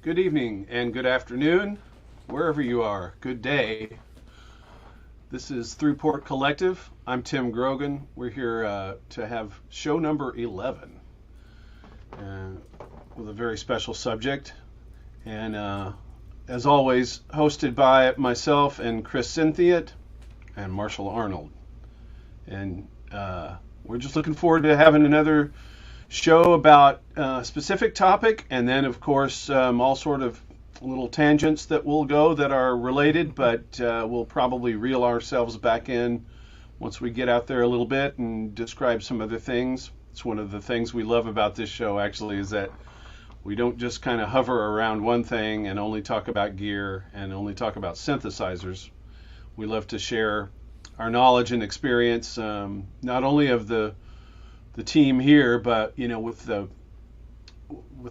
good evening, and good afternoon, wherever you are. Good day. This is Thru Port Collective. I'm Tim Grogan. We're here to have show number 11 with a very special subject. And as always, hosted by myself and Cryss Smith and Marshal Arnold. And we're just looking forward to having another show about a specific topic, and then of course all sort of little tangents that will go that are related, but we'll probably reel ourselves back in once we get out there a little bit and describe some other things. It's one of the things we love about this show, actually, is that we don't just kind of hover around one thing and only talk about gear and only talk about synthesizers. We love to share our knowledge and experience, not only of the team here, but with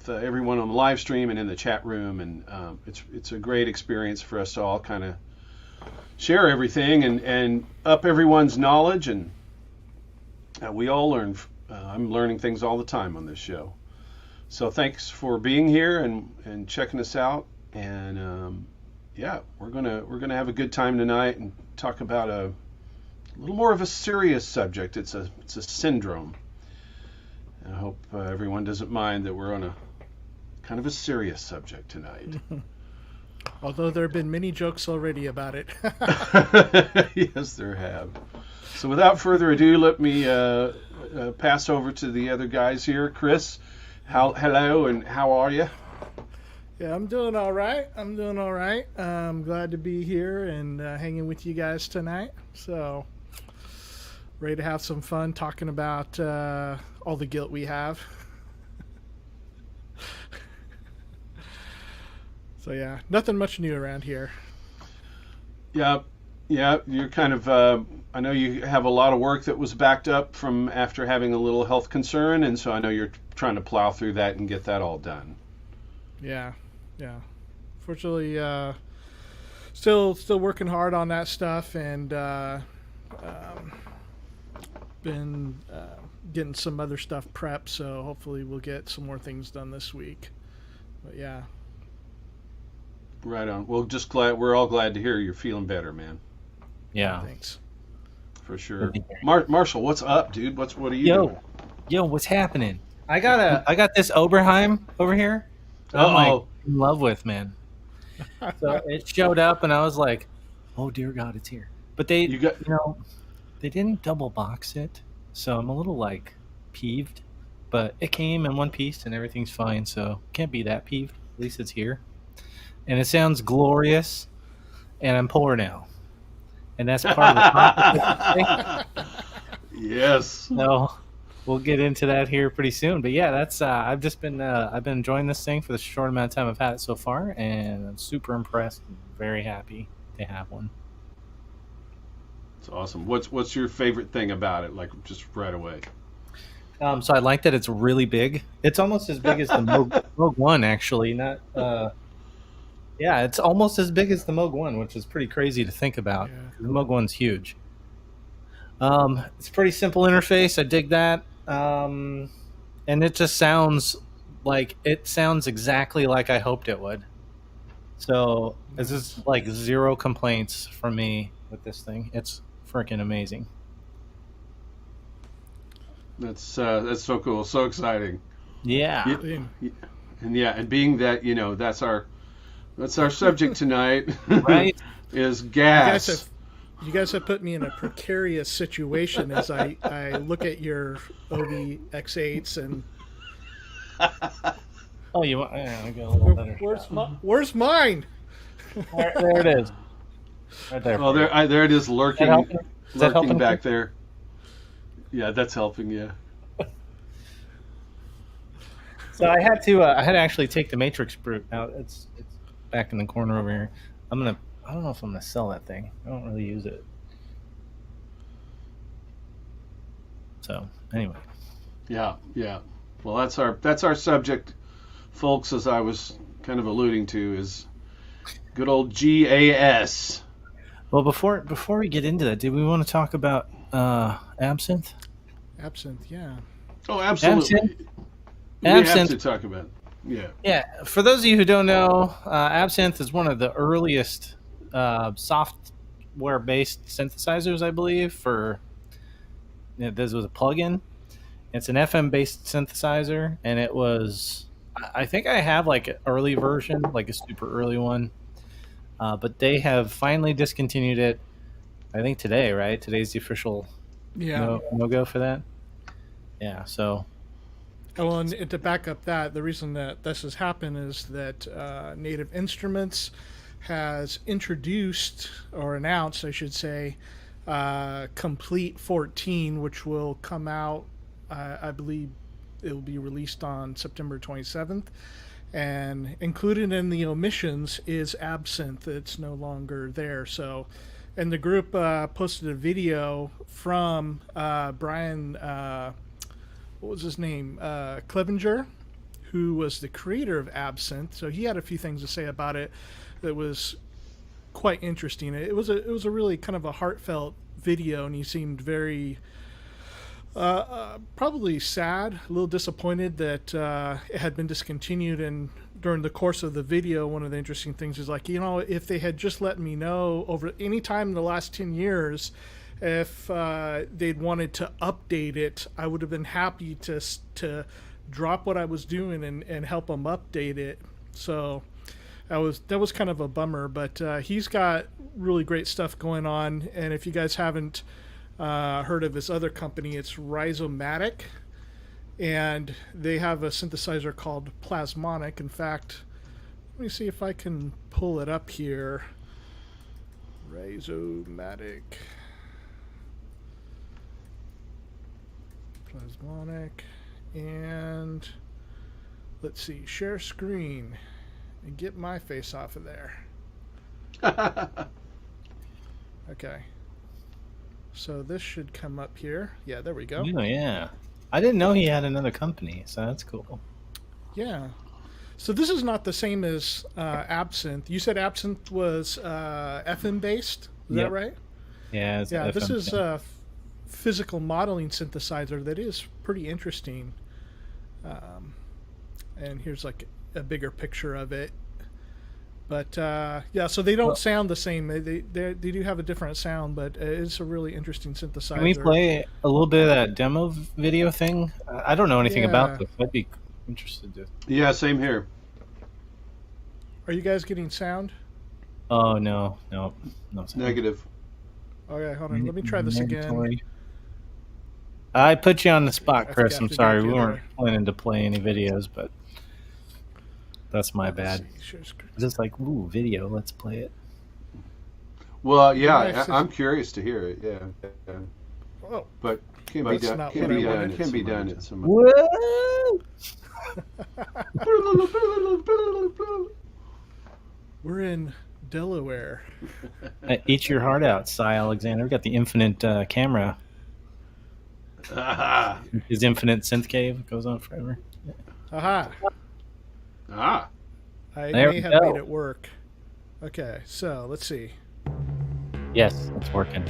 everyone on the live stream and in the chat room, and it's a great experience for us to all kind of share everything and up everyone's knowledge, and we all learn. I'm learning things all the time on this show. So thanks for being here and checking us out, and we're gonna have a good time tonight and talk about a little more of a serious subject. It's a syndrome. I hope everyone doesn't mind that we're on a kind of a serious subject tonight. Although there have been many jokes already about it. Yes, there have. So without further ado, let me pass over to the other guys here. Cryss, hello, and how are you? Yeah, I'm doing all right. I'm glad to be here and hanging with you guys tonight. So, ready to have some fun talking about all the guilt we have. So yeah, nothing much new around here. Yeah, you're kind of, I know you have a lot of work that was backed up from after having a little health concern, and so I know you're trying to plow through that and get that all done. Yeah. Fortunately, still working hard on that stuff, and been getting some other stuff prepped, so hopefully we'll get some more things done this week. But yeah. Right on. Well, we're all glad to hear you're feeling better, man. Yeah. Thanks. For sure. Marshall, what's up, dude? What are you doing? Yo, what's happening? I got this Oberheim over here that I'm like in love with, man. So it showed up and I was like, oh dear God, it's here. But they didn't double box it, so I'm a little like peeved. But it came in one piece and everything's fine, so can't be that peeved. At least it's here. And it sounds glorious, and I'm poor now. And that's part of the topic. Yes. So we'll get into that here pretty soon. But yeah, that's I've been enjoying this thing for the short amount of time I've had it so far, and I'm super impressed and very happy to have one. It's awesome. What's your favorite thing about it? Like, just right away. So I like that it's really big. It's almost as big as the Moog 1, actually. It's almost as big as the Moog 1, which is pretty crazy to think about. Yeah. The Moog 1's huge. It's a pretty simple interface. I dig that. And it just sounds exactly like I hoped it would. So this is like zero complaints from me with this thing. It's freaking amazing. That's so cool, so exciting. Yeah. And being that that's our subject tonight, right? Is G.A.S. You guys have put me in a precarious situation as I look at your OV X8s and. Oh, you want? I got a little better. Where's mine? There it is. Right there. Oh, there it is, lurking back there. Yeah, that's helping. Yeah. So I had to actually take the Matrix brute out. It's back in the corner over here. I don't know if I'm gonna sell that thing. I don't really use it. So anyway. Yeah. Well, that's our subject, folks. As I was kind of alluding to, is good old G.A.S. Well, before we get into that, did we want to talk about absinthe? Absinthe, yeah. Oh, absolutely. Absinthe We have to talk about it. Yeah. Yeah. For those of you who don't know, Absinthe is one of the earliest software-based synthesizers, I believe. This was a plugin. It's an FM-based synthesizer, and it was. I think I have like an early version, like a super early one, but they have finally discontinued it. I think today, right? Today's the official no go for that. Yeah. So. Oh, and to back up that, the reason that this has happened is that Native Instruments has introduced, or announced, I should say, Complete 14, which will come out, I believe it will be released on September 27th. And included in the omissions is Absinthe. It's no longer there. So, and the group posted a video from Brian... what was his name? Clevenger, who was the creator of Absinthe. So he had a few things to say about it that was quite interesting. It was a really kind of a heartfelt video, and he seemed very probably sad, a little disappointed that it had been discontinued. And during the course of the video, one of the interesting things is like, if they had just let me know over any time in the last 10 years, if they'd wanted to update it, I would have been happy to drop what I was doing and help them update it. So that was kind of a bummer, but he's got really great stuff going on. And if you guys haven't heard of his other company, it's Rhizomatic, and they have a synthesizer called Plasmonic. In fact, let me see if I can pull it up here. Rhizomatic. Plasmonic, and let's see, share screen and get my face off of there. Okay, so this should come up here. Yeah, there we go. Oh yeah, I didn't know he had another company, so that's cool. Yeah, so this is not the same as Absinthe. You said Absinthe was FM based, is that right? Yeah, yeah, this is physical modeling synthesizer that is pretty interesting. And here's like a bigger picture of it. But yeah, so they don't sound the same. They do have a different sound, but it's a really interesting synthesizer. Can we play a little bit of that demo video thing? I don't know anything about this. I'd be interested to. Yeah, same here. Are you guys getting sound? Oh no sound. Negative. Okay, hold on. Let me try this again. I put you on the spot, Chris. I'm sorry. We weren't planning to play any videos, but that's my bad. Just like, ooh, video. Let's play it. Well, yeah, I'm curious to hear it. Yeah. Oh, but can be done. Can be done at some. Whoa! We're in Delaware. Eat your heart out, Cy Alexander. We got the infinite camera. His infinite synth cave goes on forever. Aha. Ah. I may have made it work. Okay, so let's see. Yes, it's working.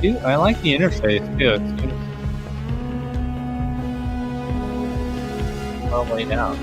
Dude, I like the interface too. It's well laid out.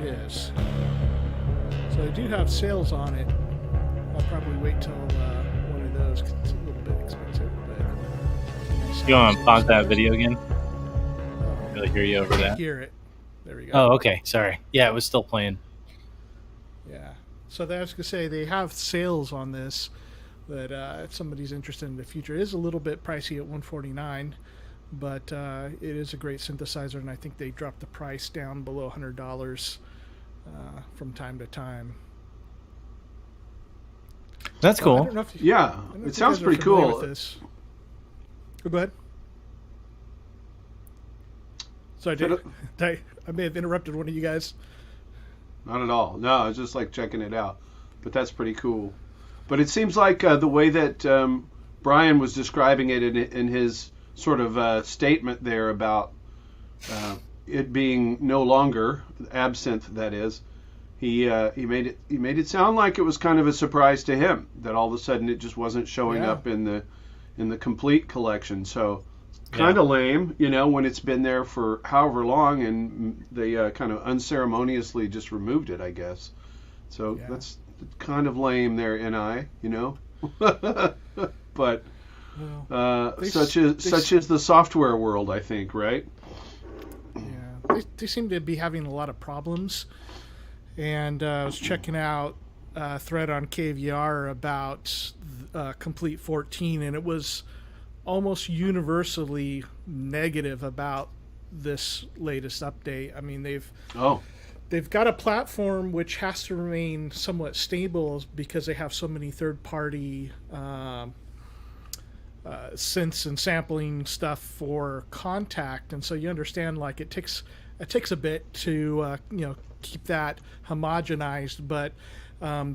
Is. So I do have sales on it. I'll probably wait till one of those because it's a little bit expensive. But You want to pause that video again? Really hear you over that. Hear it. There we go. Oh, okay. Sorry. Yeah, it was still playing. Yeah. So I was going to say they have sales on this that if somebody's interested in the future, it is a little bit pricey at $149, but it is a great synthesizer, and I think they dropped the price down below $100 from time to time. That's cool. I don't know if it sounds pretty cool. With this. Oh, go ahead. So I may have interrupted one of you guys. Not at all. No, I was just like checking it out. But that's pretty cool. But it seems like the way that Brian was describing it in his sort of statement there about it being no longer absinthe, that is, he made it sound like it was kind of a surprise to him that all of a sudden it just wasn't showing up in the complete collection. So kind of lame, when it's been there for however long, and they kind of unceremoniously just removed it, I guess. So that's kind of lame there, NI, but such is the software world, I think, right? Yeah, they seem to be having a lot of problems, and I was checking out a thread on KVR about Complete 14, and it was almost universally negative about this latest update. I mean, they've got a platform which has to remain somewhat stable because they have so many third-party synths and sampling stuff for Contact, and so you understand like it takes a bit to keep that homogenized, but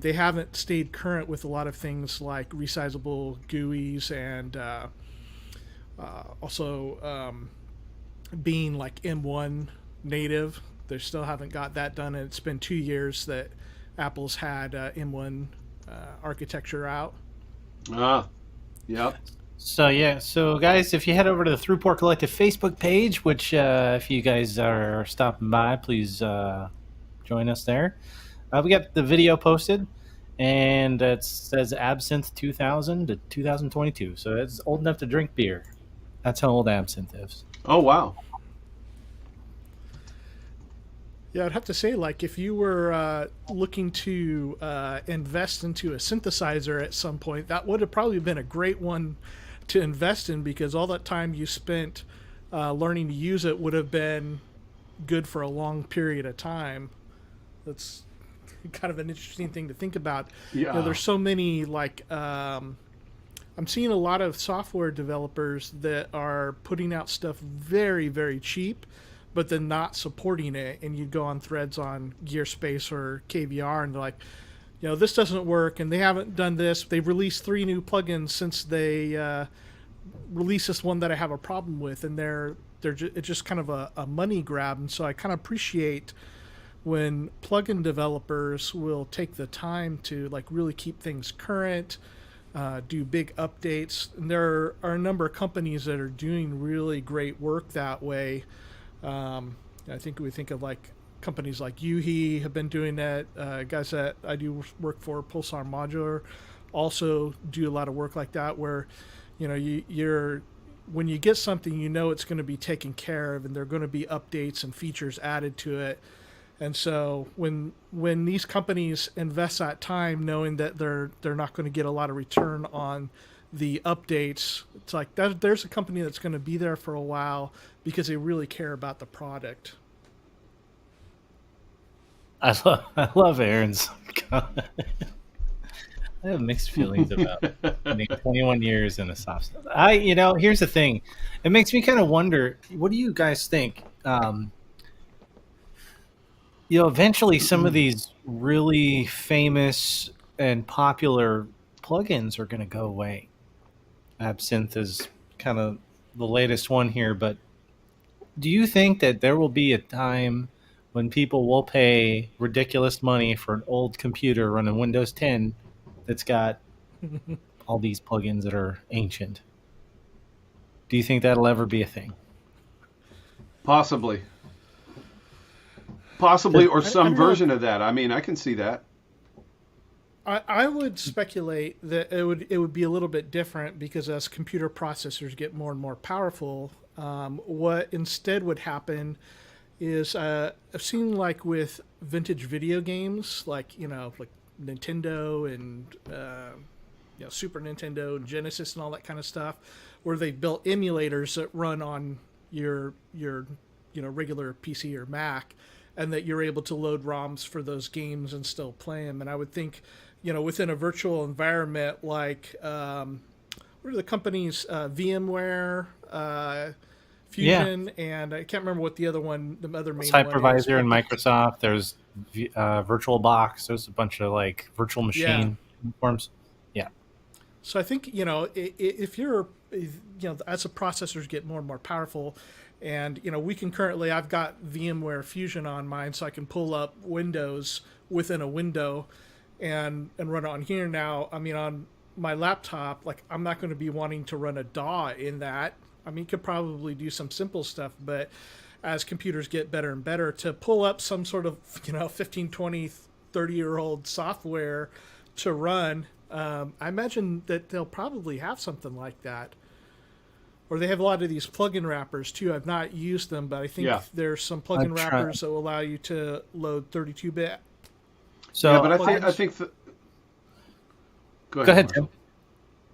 they haven't stayed current with a lot of things like resizable GUIs and also being like M1 native. They still haven't got that done, and it's been 2 years that Apple's had M1 architecture out. Yep. So guys, if you head over to the Thru Port Collective Facebook page, which if you guys are stopping by, please join us there. We got the video posted, and it says Absinthe 2000 to 2022, so it's old enough to drink beer. That's how old Absinthe is. Oh, wow. Yeah, I'd have to say, like, if you were looking to invest into a synthesizer at some point, that would have probably been a great one to invest in, because all that time you spent learning to use it would have been good for a long period of time. That's kind of an interesting thing to think about. Yeah. There's so many, like, I'm seeing a lot of software developers that are putting out stuff very, very cheap, but then not supporting it. And you go on threads on Gearspace or KVR, and they're like, this doesn't work, and they haven't done this. They've released 3 new plugins since they released this one that I have a problem with, and it's just kind of a money grab. And so I kind of appreciate when plugin developers will take the time to like really keep things current, do big updates. And there are a number of companies that are doing really great work that way. I think we think of like companies like Yuhi have been doing that. Guys that I do work for, Pulsar Modular, also do a lot of work like that, where you're when you get something, it's going to be taken care of, and there are going to be updates and features added to it. And so when these companies invest that time knowing that they're not going to get a lot of return on the updates, it's like there's a company that's going to be there for a while because they really care about the product. I love Aaron's comment. I have mixed feelings about being 21 years in a soft stuff. Here's the thing. It makes me kind of wonder, what do you guys think? Eventually some of these really famous and popular plugins are going to go away. Absinthe is kind of the latest one here, but do you think that there will be a time when people will pay ridiculous money for an old computer running Windows 10 that's got all these plugins that are ancient? Do you think that'll ever be a thing? Possibly, or some version of that. I mean, I can see that. I would speculate that it would be a little bit different, because as computer processors get more and more powerful, what instead would happen is I've seen like with vintage video games, like like Nintendo and Super Nintendo and Genesis and all that kind of stuff, where they built emulators that run on your regular PC or Mac, and that you're able to load ROMs for those games and still play them. And I would think, within a virtual environment like what are the companies, VMware, Fusion, and I can't remember what the other main Hypervisor one is. and Microsoft. There's VirtualBox. There's a bunch of like virtual machine forms. Yeah. So I think if you're as the processors get more and more powerful, and we can currently, I've got VMware Fusion on mine, so I can pull up Windows within a window and run it on here. Now, I mean, on my laptop, like I'm not going to be wanting to run a DAW in that. I mean, you could probably do some simple stuff, but as computers get better and better, to pull up some sort of 15, 20, 30-year-old software to run, I imagine that they'll probably have something like that. Or they have a lot of these plugin wrappers too. I've not used them, but I think there's some plugin wrappers that will allow you to load 32-bit. So, yeah, but I think that. Go ahead, Tim.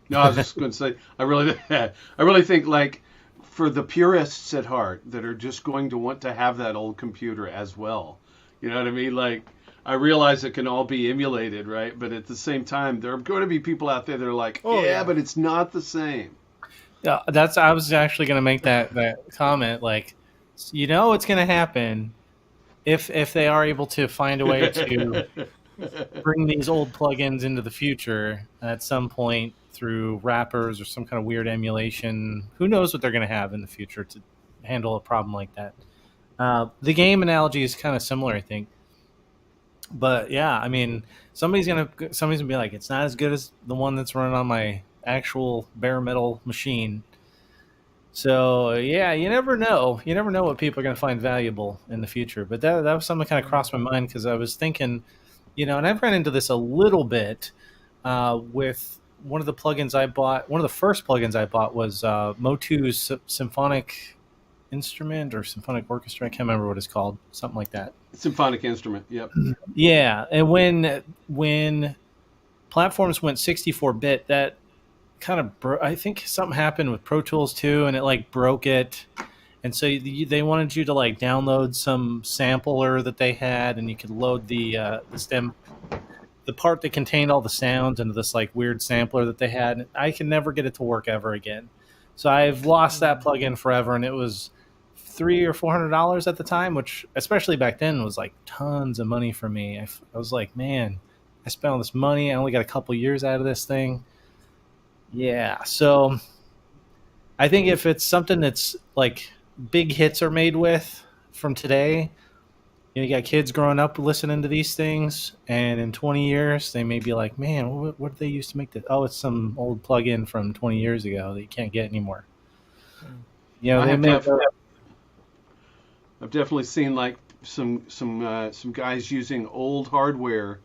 No, I was just going to say, I really think, like, for the purists at heart that are just going to want to have that old computer as well, you know what I mean? Like, I realize it can all be emulated, right? But at the same time, there are going to be people out there that are like, but it's not the same. Yeah, I was actually going to make that comment. Like, it's going to happen if they are able to find a way to bring these old plugins into the future at some point through wrappers or some kind of weird emulation. Who knows what they're going to have in the future to handle a problem like that. The game analogy is kind of similar, I think. But yeah, I mean, somebody's gonna be like, it's not as good as the one that's running on my actual bare metal machine. So yeah, you never know. You never know what people are going to find valuable in the future. But that was something that kind of crossed my mind, because I was thinking, and I've run into this a little bit with one of the plugins I bought. One of the first plugins I bought was Motu's Symphonic Instrument or Symphonic Orchestra. I can't remember what it's called. Something like that. Symphonic Instrument. Yep. Yeah, and when platforms went 64-bit, that kind of I think something happened with Pro Tools too, and it like broke it. And so they wanted you to like download some sampler that they had, and you could load the stem, the part that contained all the sounds, into this like weird sampler that they had. And I can never get it to work ever again. So I've lost that plugin forever, and it was $300 or $400 at the time, which especially back then was like tons of money for me. I was like, man, I spent all this money. I only got a couple years out of this thing. Yeah, so I think if it's something that's like big hits are made with from today, you got kids growing up listening to these things, and in 20 years they may be like, man, what did they use to make this? Oh, it's some old plug-in from 20 years ago that you can't get anymore. I've definitely seen like some guys using old hardware,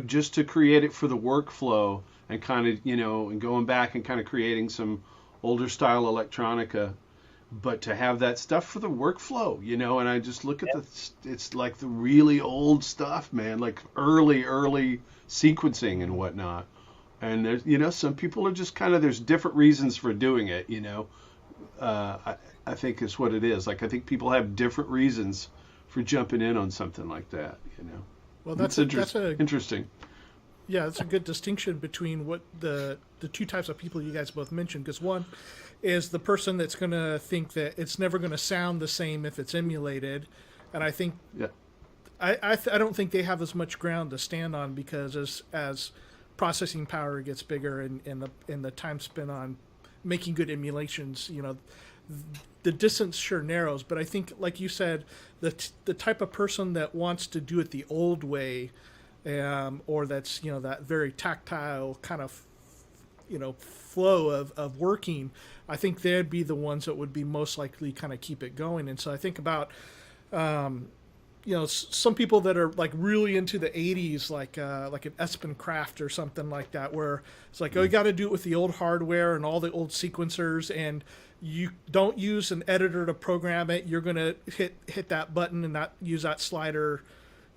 just to create it for the workflow, and kind of, and going back and kind of creating some older style electronica, but to have that stuff for the workflow, and I just look at it's like the really old stuff, man, like early sequencing and whatnot. And there's, some people are just kind of, there's different reasons for doing it, I think is what it is. Like, I think people have different reasons for jumping in on something like that, Well, that's interesting. Yeah, it's a good distinction between what the two types of people you guys both mentioned, because one is the person that's going to think that it's never going to sound the same if it's emulated, and I think I don't think they have as much ground to stand on, because as processing power gets bigger and the time spent on making good emulations, the distance sure narrows. But I think, like you said, the type of person that wants to do it the old way, or that's that very tactile kind of flow of working, I think they'd be the ones that would be most likely kind of keep it going. And so I think about some people that are like really into the 80s, like an Espen Craft or something like that, where it's like, you got to do it with the old hardware and all the old sequencers, and you don't use an editor to program it. You're going to hit that button and not use that slider,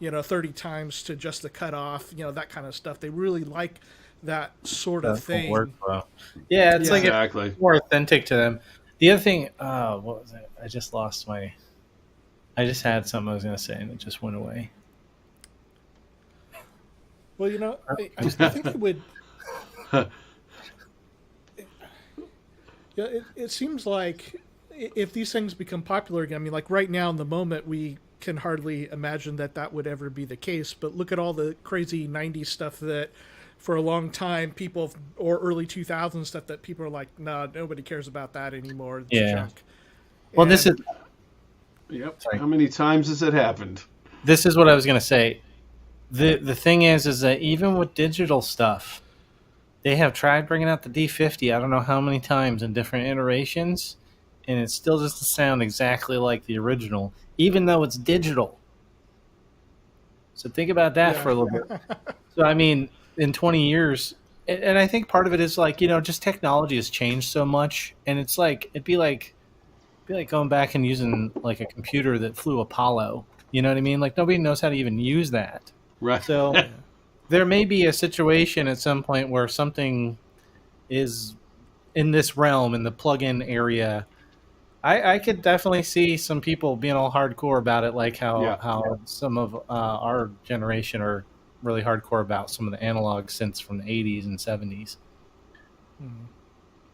30 times to adjust the cutoff, that kind of stuff. They really like that sort of thing. Workflow. Yeah, it's like exactly more authentic to them. The other thing, what was it? I just had something I was going to say and it just went away. Well, I think it would. It seems like if these things become popular again, I mean, like right now in the moment, we can hardly imagine that would ever be the case. But look at all the crazy 90s stuff that for a long time people, or early 2000s stuff that people are like, no, nobody cares about that anymore. It's junk. Well, this is... Yep. Sorry. How many times has it happened? This is what I was going to say. The thing is that even with digital stuff, they have tried bringing out the D50 I don't know how many times in different iterations, and it still doesn't sound exactly like the original, even though it's digital. So think about that for a little bit. So, I mean, in 20 years, and I think part of it is like, just technology has changed so much, and it's like, it'd be like going back and using like a computer that flew Apollo. You know what I mean? Like nobody knows how to even use that. Right. So there may be a situation at some point where something is in this realm, in the plug-in area. I could definitely see some people being all hardcore about it, like how some of our generation are really hardcore about some of the analog synths from the 80s and 70s.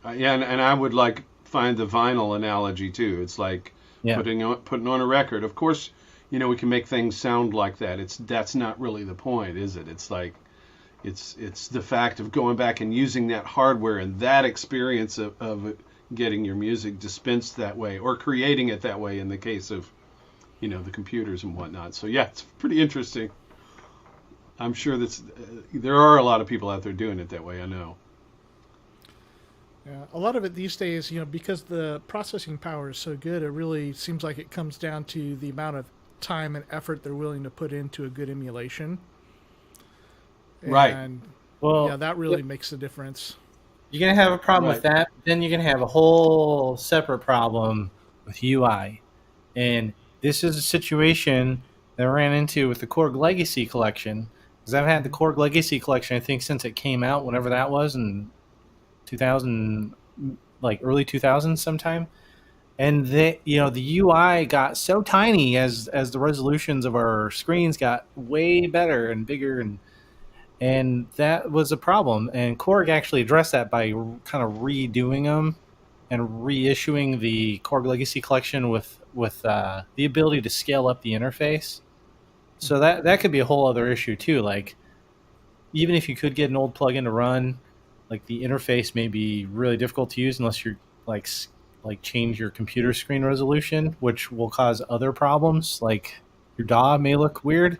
And I would find the vinyl analogy too. It's like putting on a record. Of course, we can make things sound like that. That's not really the point, is it? It's like it's the fact of going back and using that hardware and that experience of getting your music dispensed that way, or creating it that way in the case of the computers and whatnot. So it's pretty interesting. I'm sure there are a lot of people out there doing it that way. I know. Yeah, a lot of it these days, because the processing power is so good, it really seems like it comes down to the amount of time and effort they're willing to put into a good emulation. Right. And well, that really makes a difference. You're going to have a problem with that. Then you're going to have a whole separate problem with UI. And this is a situation that I ran into with the Korg Legacy Collection. Because I've had the Korg Legacy Collection, I think, since it came out, whenever that was, in 2000, like early 2000s sometime. And the UI got so tiny as the resolutions of our screens got way better and bigger, and that was a problem. And Korg actually addressed that by kind of redoing them and reissuing the Korg Legacy Collection with the ability to scale up the interface. So that could be a whole other issue too. Like, even if you could get an old plugin to run, like the interface may be really difficult to use unless you're like change your computer screen resolution, which will cause other problems. Like your DAW may look weird,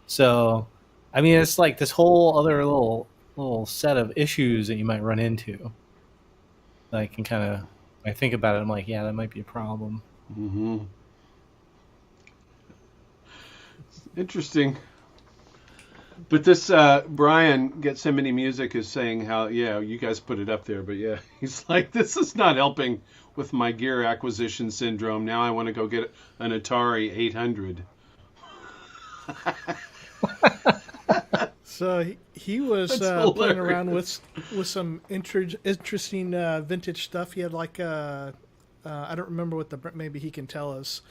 So, I mean, it's like this whole other little set of issues that you might run into. I can I think about it, I'm like, that might be a problem. Mm-hmm. Interesting. But this Brian Gethsemane Music is saying how you guys put it up there, but he's like, this is not helping with my gear acquisition syndrome. Now I want to go get an Atari 800. So he was playing around with some interesting vintage stuff. He had I don't remember maybe he can tell us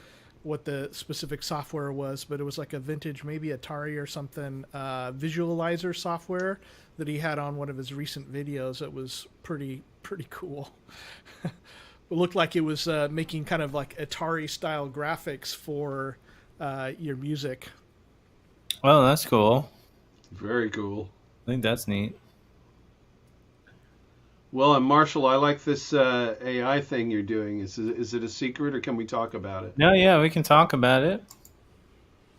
what the specific software was, but it was like a vintage, maybe Atari or something, visualizer software that he had on one of his recent videos. It was pretty cool. It looked like it was making kind of like Atari style graphics for your music. Well, that's cool. Very cool. I think that's neat. Well, and Marshall, I like this AI thing you're doing. Is it a secret, or can we talk about it? No, we can talk about it.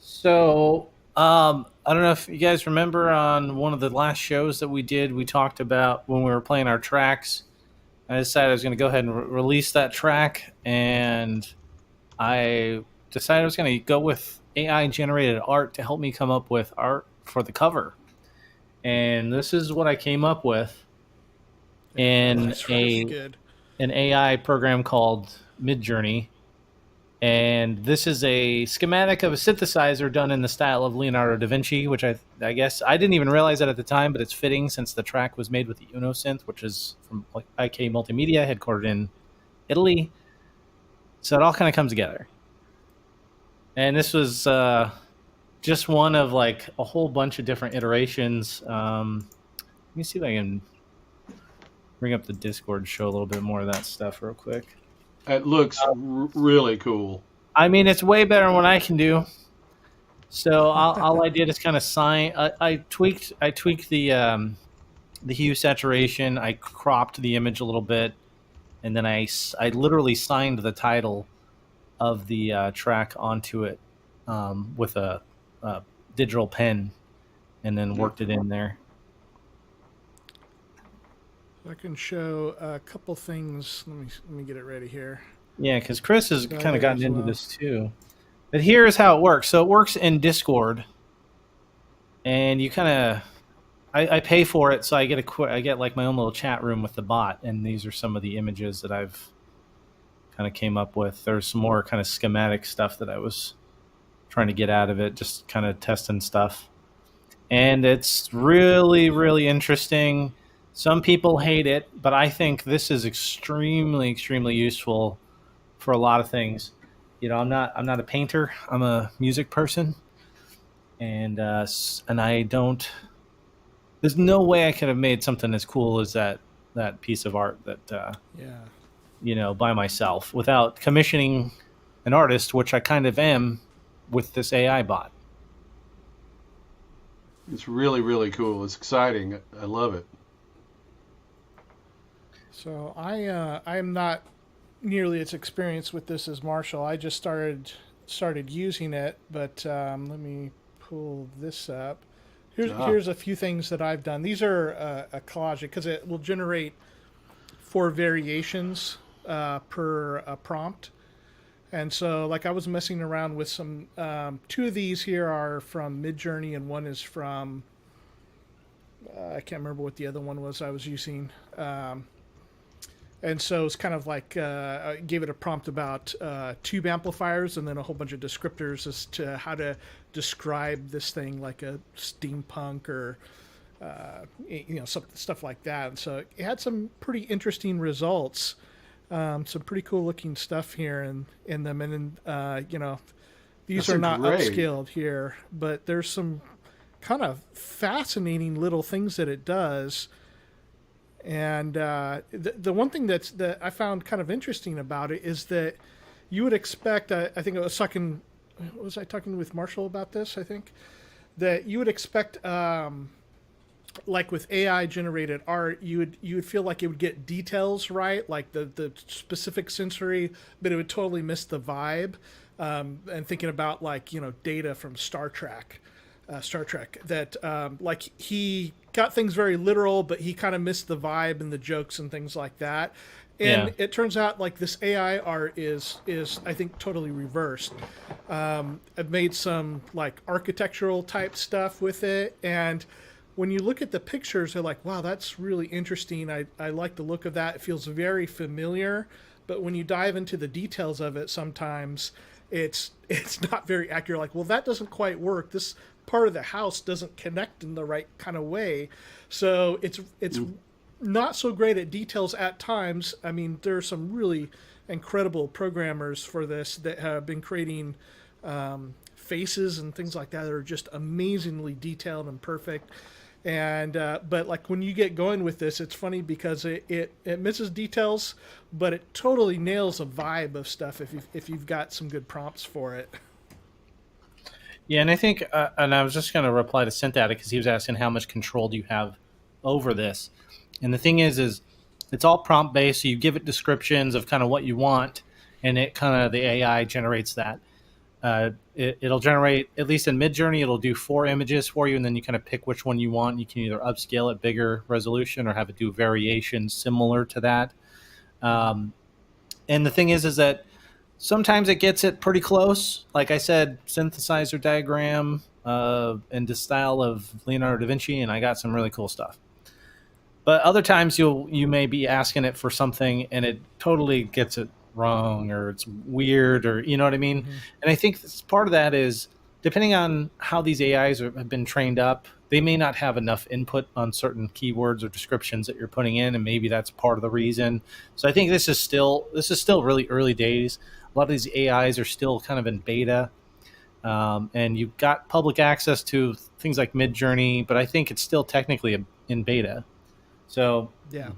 So, I don't know if you guys remember on one of the last shows that we did, we talked about when we were playing our tracks. I decided I was going to go ahead and release that track, and I decided I was going to go with AI-generated art to help me come up with art for the cover. And this is what I came up with. In an AI program called Midjourney, and this is a schematic of a synthesizer done in the style of Leonardo da Vinci, which I guess I didn't even realize that at the time, but it's fitting since the track was made with the Uno synth, which is from IK Multimedia, headquartered in Italy. So it all kind of comes together. And this was just one of like a whole bunch of different iterations. Let me see if I can bring up the Discord, show a little bit more of that stuff real quick. It looks really cool. I mean, it's way better than what I can do. So all I did is kind of I tweaked the hue saturation. I cropped the image a little bit, and then I literally signed the title of the track onto it with a digital pen, and then worked it in there. I can show a couple things. Let me get it ready here. Yeah, because Cryss has kind of gotten into this too. But here's how it works. So it works in Discord, and you kind of, I pay for it, so I get like my own little chat room with the bot, and these are some of the images that I've kind of came up with. There's some more kind of schematic stuff that I was trying to get out of it, just kind of testing stuff, and it's really, really interesting. Some people hate it, but I think this is extremely, extremely useful for a lot of things. You know, I'm not a painter. I'm a music person, and I don't. There's no way I could have made something as cool as that piece of art that you know, by myself without commissioning an artist, which I kind of am with this AI bot. It's really, really cool. It's exciting. I love it. So I am not nearly as experienced with this as Marshall. I just started using it, but let me pull this up. Here's a few things that I've done. These are a collage because it will generate 4 variations per prompt. And so, like, I was messing around with some. 2 of these here are from Midjourney, and one is from. I can't remember what the other one was I was using. And so it's kind of like I gave it a prompt about tube amplifiers and then a whole bunch of descriptors as to how to describe this thing, like a steampunk or stuff like that. And so it had some pretty interesting results, some pretty cool looking stuff here in them. And then these are not upscaled here, but there's some kind of fascinating little things that it does. And the one thing that I found kind of interesting about it is that you would expect, I think I was talking with Marshall about this, I think, that you would expect, like with AI generated art, you would feel like it would get details right, like the specific sensory, but it would totally miss the vibe. And thinking about Data from Star Trek, that like he got things very literal, but he kind of missed the vibe and the jokes and things like that. And it turns out like this AI art is I think totally reversed. I've made some like architectural type stuff with it, and when you look at the pictures, they're like, wow, that's really interesting. I like the look of that. It feels very familiar, but when you dive into the details of it, sometimes it's not very accurate. Like, well, that doesn't quite work. This part of the house doesn't connect in the right kind of way. So it's not so great at details at times. I mean, there are some really incredible programmers for this that have been creating faces and things like that are just amazingly detailed and perfect. And but like when you get going with this, it's funny because it misses details, but it totally nails a vibe of stuff if you've got some good prompts for it. Yeah, and I think, and I was just going to reply to Synthetic because he was asking how much control do you have over this. And the thing is it's all prompt based, so you give it descriptions of kind of what you want, and it kind of, the AI generates that. It'll generate, at least in Midjourney, it'll do 4 images for you, and then you kind of pick which one you want. You can either upscale it, bigger resolution, or have it do variations similar to that. And the thing is that sometimes it gets it pretty close. Like I said, synthesizer diagram in the style of Leonardo da Vinci, and I got some really cool stuff. But other times you may be asking it for something and it totally gets it wrong, or it's weird, or you know what I mean. Mm-hmm. And I think part of that is depending on how these AIs have been trained up, they may not have enough input on certain keywords or descriptions that you're putting in, and maybe that's part of the reason. So I think this is still really early days. A lot of these AIs are still kind of in beta, and you've got public access to things like Midjourney, but I think it's still technically in beta. So yeah,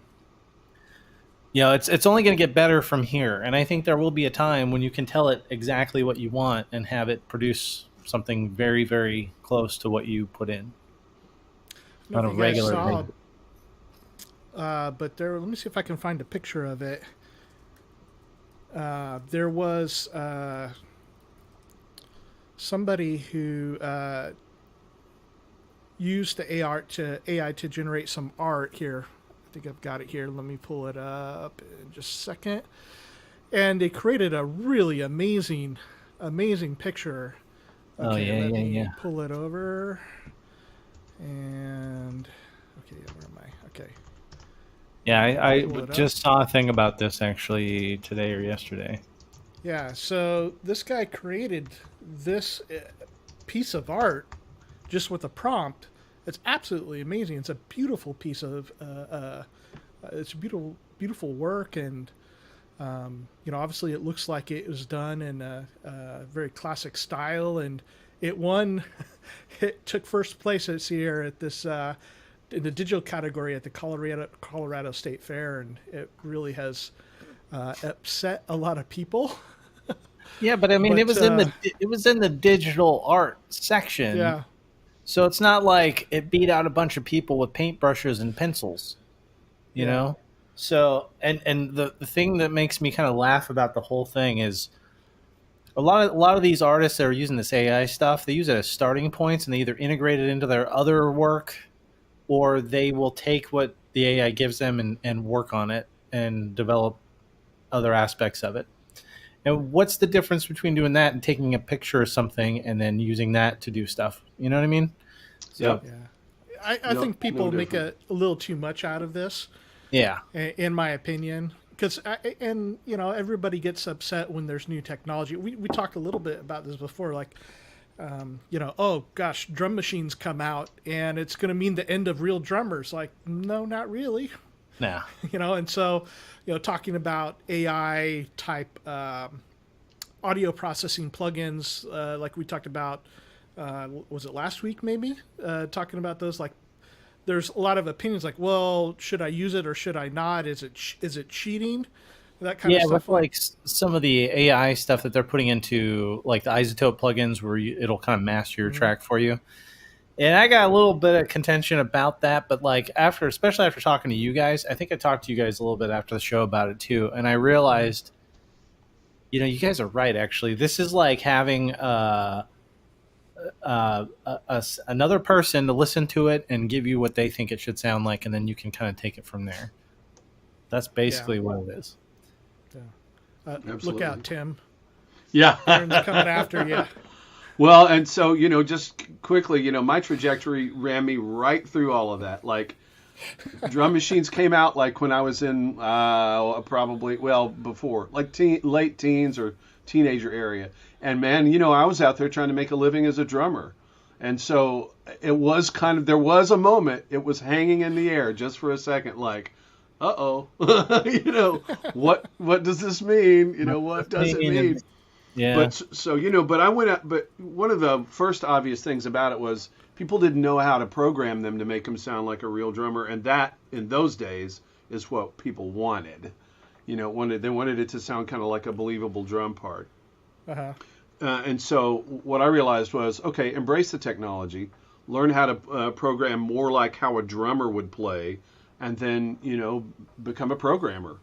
it's only going to get better from here, and I think there will be a time when you can tell it exactly what you want and have it produce something very, very close to what you put in on a regular basis. But let me see if I can find a picture of it. There was somebody who used the AI to generate some art here. I think I've got it here. Let me pull it up in just a second. And they created a really amazing picture. Okay, let me pull it over. And okay, where am I? Okay. Yeah, I just saw a thing about this actually today or yesterday. Yeah, so this guy created this piece of art just with a prompt. It's absolutely amazing. It's a beautiful piece of it's beautiful work, and obviously it looks like it was done in a very classic style, and it won. It took first place this year at this in the digital category at the Colorado State Fair, and it really has upset a lot of people. Yeah, but I mean, it was in the digital art section. Yeah. So it's not like it beat out a bunch of people with paintbrushes and pencils, you know? So, and the thing that makes me kind of laugh about the whole thing is a lot of these artists that are using this AI stuff, they use it as starting points, and they either integrate it into their other work, or they will take what the AI gives them and work on it and develop other aspects of it. And what's the difference between doing that and taking a picture of something and then using that to do stuff? You know what I mean? So, yeah. I think people make a little too much out of this. Yeah. In my opinion. Because, everybody gets upset when there's new technology. We talked a little bit about this before, like, oh gosh, drum machines come out and it's going to mean the end of real drummers. Like, no, not really. Nah. And so, talking about AI type audio processing plugins, like we talked about, was it last week maybe? Talking about those, like, there's a lot of opinions like, well, should I use it or should I not? Is it cheating? That kind of stuff. Yeah, with like some of the AI stuff that they're putting into like the isotope plugins where it'll kind of master your track for you. And I got a little bit of contention about that, but like especially after talking to you guys, I think I talked to you guys a little bit after the show about it too. And I realized, you guys are right. Actually, this is like having another person to listen to it and give you what they think it should sound like, and then you can kind of take it from there. That's basically what it is. Yeah. Look out, Tim. Yeah. They're coming after you. Well, and so, just quickly, my trajectory ran me right through all of that. Like, drum machines came out like when I was in before, like late teens or teenager area. And man, I was out there trying to make a living as a drummer. And so it was there was a moment, it was hanging in the air just for a second, like, uh-oh, what does this mean? What does it mean? Yeah. But so, but I went out, but one of the first obvious things about it was people didn't know how to program them to make them sound like a real drummer. And that in those days is what people wanted. They wanted it to sound kind of like a believable drum part. Uh-huh. And so what I realized was, okay, embrace the technology, learn how to program more like how a drummer would play, and then, become a programmer.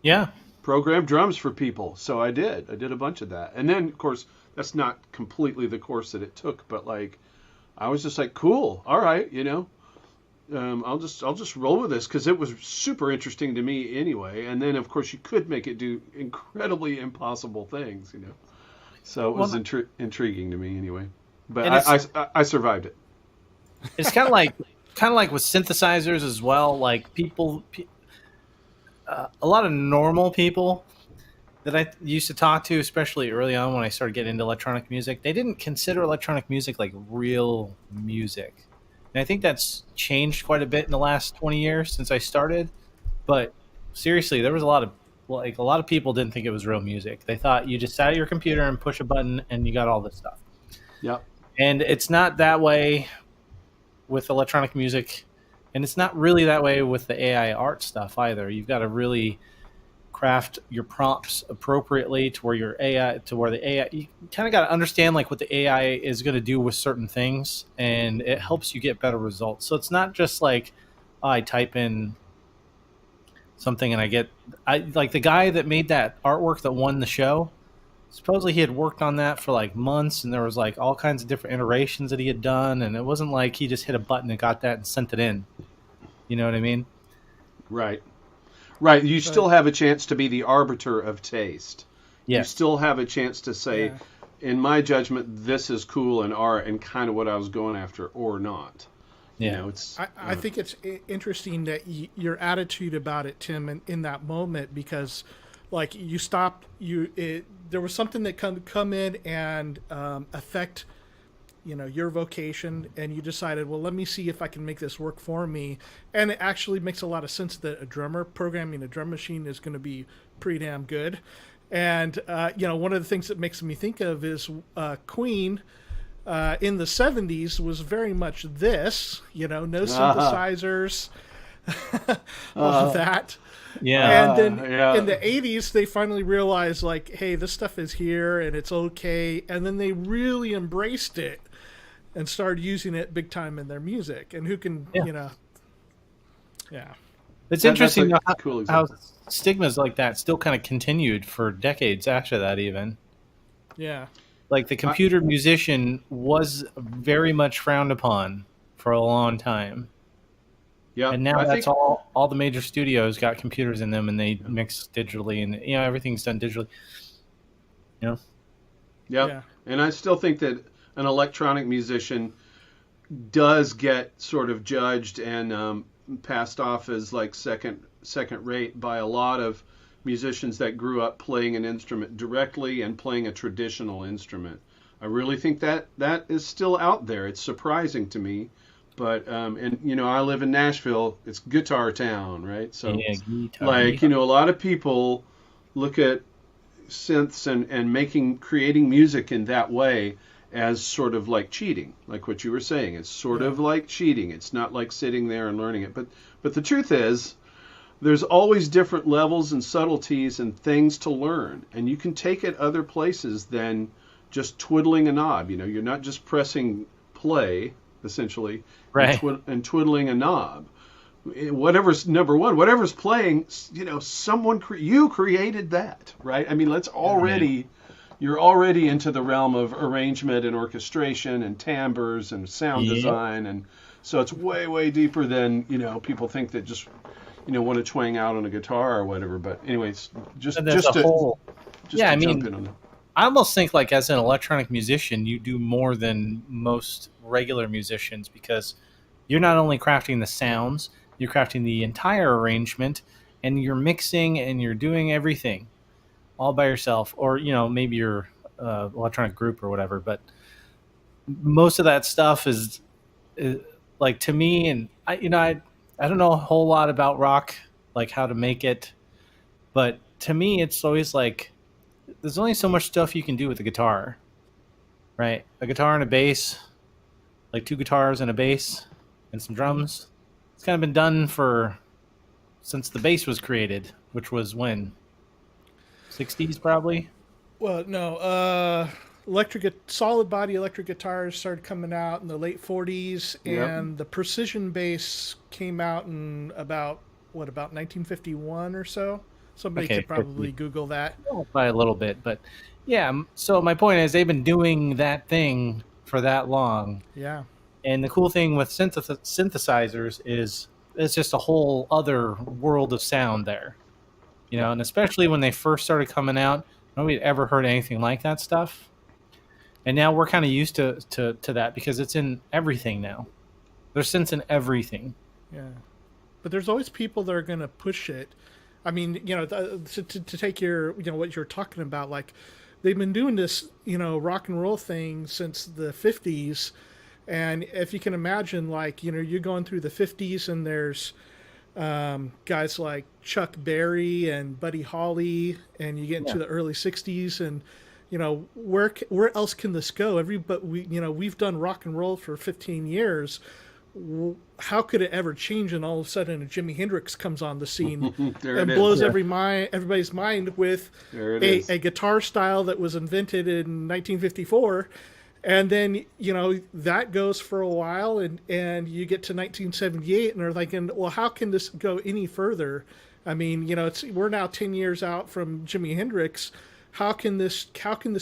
Yeah. Program drums for people. So I did a bunch of that. And then, of course, that's not completely the course that it took, but like, I was just like, cool. All right. I'll just roll with this because it was super interesting to me anyway. And then, of course, you could make it do incredibly impossible things, So it was intriguing to me anyway. But I survived it. It's kind of like kind of like with synthesizers as well. Like people, a lot of normal people that I used to talk to, especially early on when I started getting into electronic music, they didn't consider electronic music like real music. And I think that's changed quite a bit in the last 20 years since I started. But seriously, there was a lot of people didn't think it was real music. They thought you just sat at your computer and push a button and you got all this stuff. Yep. And it's not that way with electronic music, and it's not really that way with the AI art stuff either. You've got to really craft your prompts appropriately to where the AI, you kind of got to understand like what the AI is going to do with certain things, and it helps you get better results. So it's not just like I type in something and I like the guy that made that artwork that won the show. Supposedly he had worked on that for like months, and there was like all kinds of different iterations that he had done, and it wasn't like he just hit a button and got that and sent it in. You know what I mean? Right. You still have a chance to be the arbiter of taste. Yes. You still have a chance to say, in my judgment, this is cool in art and kind of what I was going after, or not. Yeah. You know, it's. I think it's interesting that your attitude about it, Tim, in that moment, because like you stopped, there was something that come in and affect, your vocation, and you decided, well, let me see if I can make this work for me. And it actually makes a lot of sense that a drummer programming a drum machine is going to be pretty damn good. And one of the things that makes me think of is Queen in the 70s was very much this, no synthesizers, all of that. Yeah. And then in the 80s, they finally realized, like, hey, this stuff is here and it's okay. And then they really embraced it and started using it big time in their music. And who can, It's interesting how stigmas like that still kind of continued for decades after that even. Yeah. Like the computer musician was very much frowned upon for a long time. Yeah, and now all the major studios got computers in them, and they mix digitally, and everything's done digitally. Yeah, and I still think that an electronic musician does get sort of judged and passed off as like second rate by a lot of musicians that grew up playing an instrument directly and playing a traditional instrument. I really think that is still out there. It's surprising to me. But I live in Nashville. It's guitar town, right? So a lot of people look at synths and creating music in that way as sort of like cheating, like what you were saying. It's sort of like cheating. It's not like sitting there and learning it. But the truth is, there's always different levels and subtleties and things to learn, and you can take it other places than just twiddling a knob. You're not just pressing play, essentially, right, and twiddling a knob. Whatever's playing, someone you created that, right? I mean, you're already into the realm of arrangement and orchestration and timbres and sound design, and so it's way, way deeper than people think that just want to twang out on a guitar or whatever. But anyways, just jump in on that. I almost think like as an electronic musician, you do more than most regular musicians, because you're not only crafting the sounds, you're crafting the entire arrangement, and you're mixing and you're doing everything all by yourself, or maybe your electronic group or whatever. But most of that stuff is like, to me, and I don't know a whole lot about rock, like how to make it, but to me, it's always like there's only so much stuff you can do with a guitar, right? A guitar and a bass, like two guitars and a bass and some drums. It's kind of been done since the bass was created, which was when? 60s probably? Well, no. Solid body electric guitars started coming out in the late 40s, and the precision bass came out in about 1951 or so. Somebody could probably Google that. By a little bit, but so my point is they've been doing that thing for that long. Yeah. And the cool thing with synthesizers is it's just a whole other world of sound there. And especially when they first started coming out, nobody had ever heard anything like that stuff. And now we're kind of used to that because it's in everything now. There's synths in everything. Yeah, but there's always people that are going to push it. I mean, to take your, what you're talking about, like they've been doing this, rock and roll thing since the 50s. And if you can imagine, like, you're going through the 50s and there's guys like Chuck Berry and Buddy Holly, and you get into the early 60s, and where else can this go? We've done rock and roll for 15 years. How could it ever change? And all of a sudden, Jimi Hendrix comes on the scene and blows everybody's mind with a guitar style that was invented in 1954. And then, that goes for a while, and you get to 1978, and they're thinking, well, how can this go any further? I mean, we're now 10 years out from Jimi Hendrix. How can this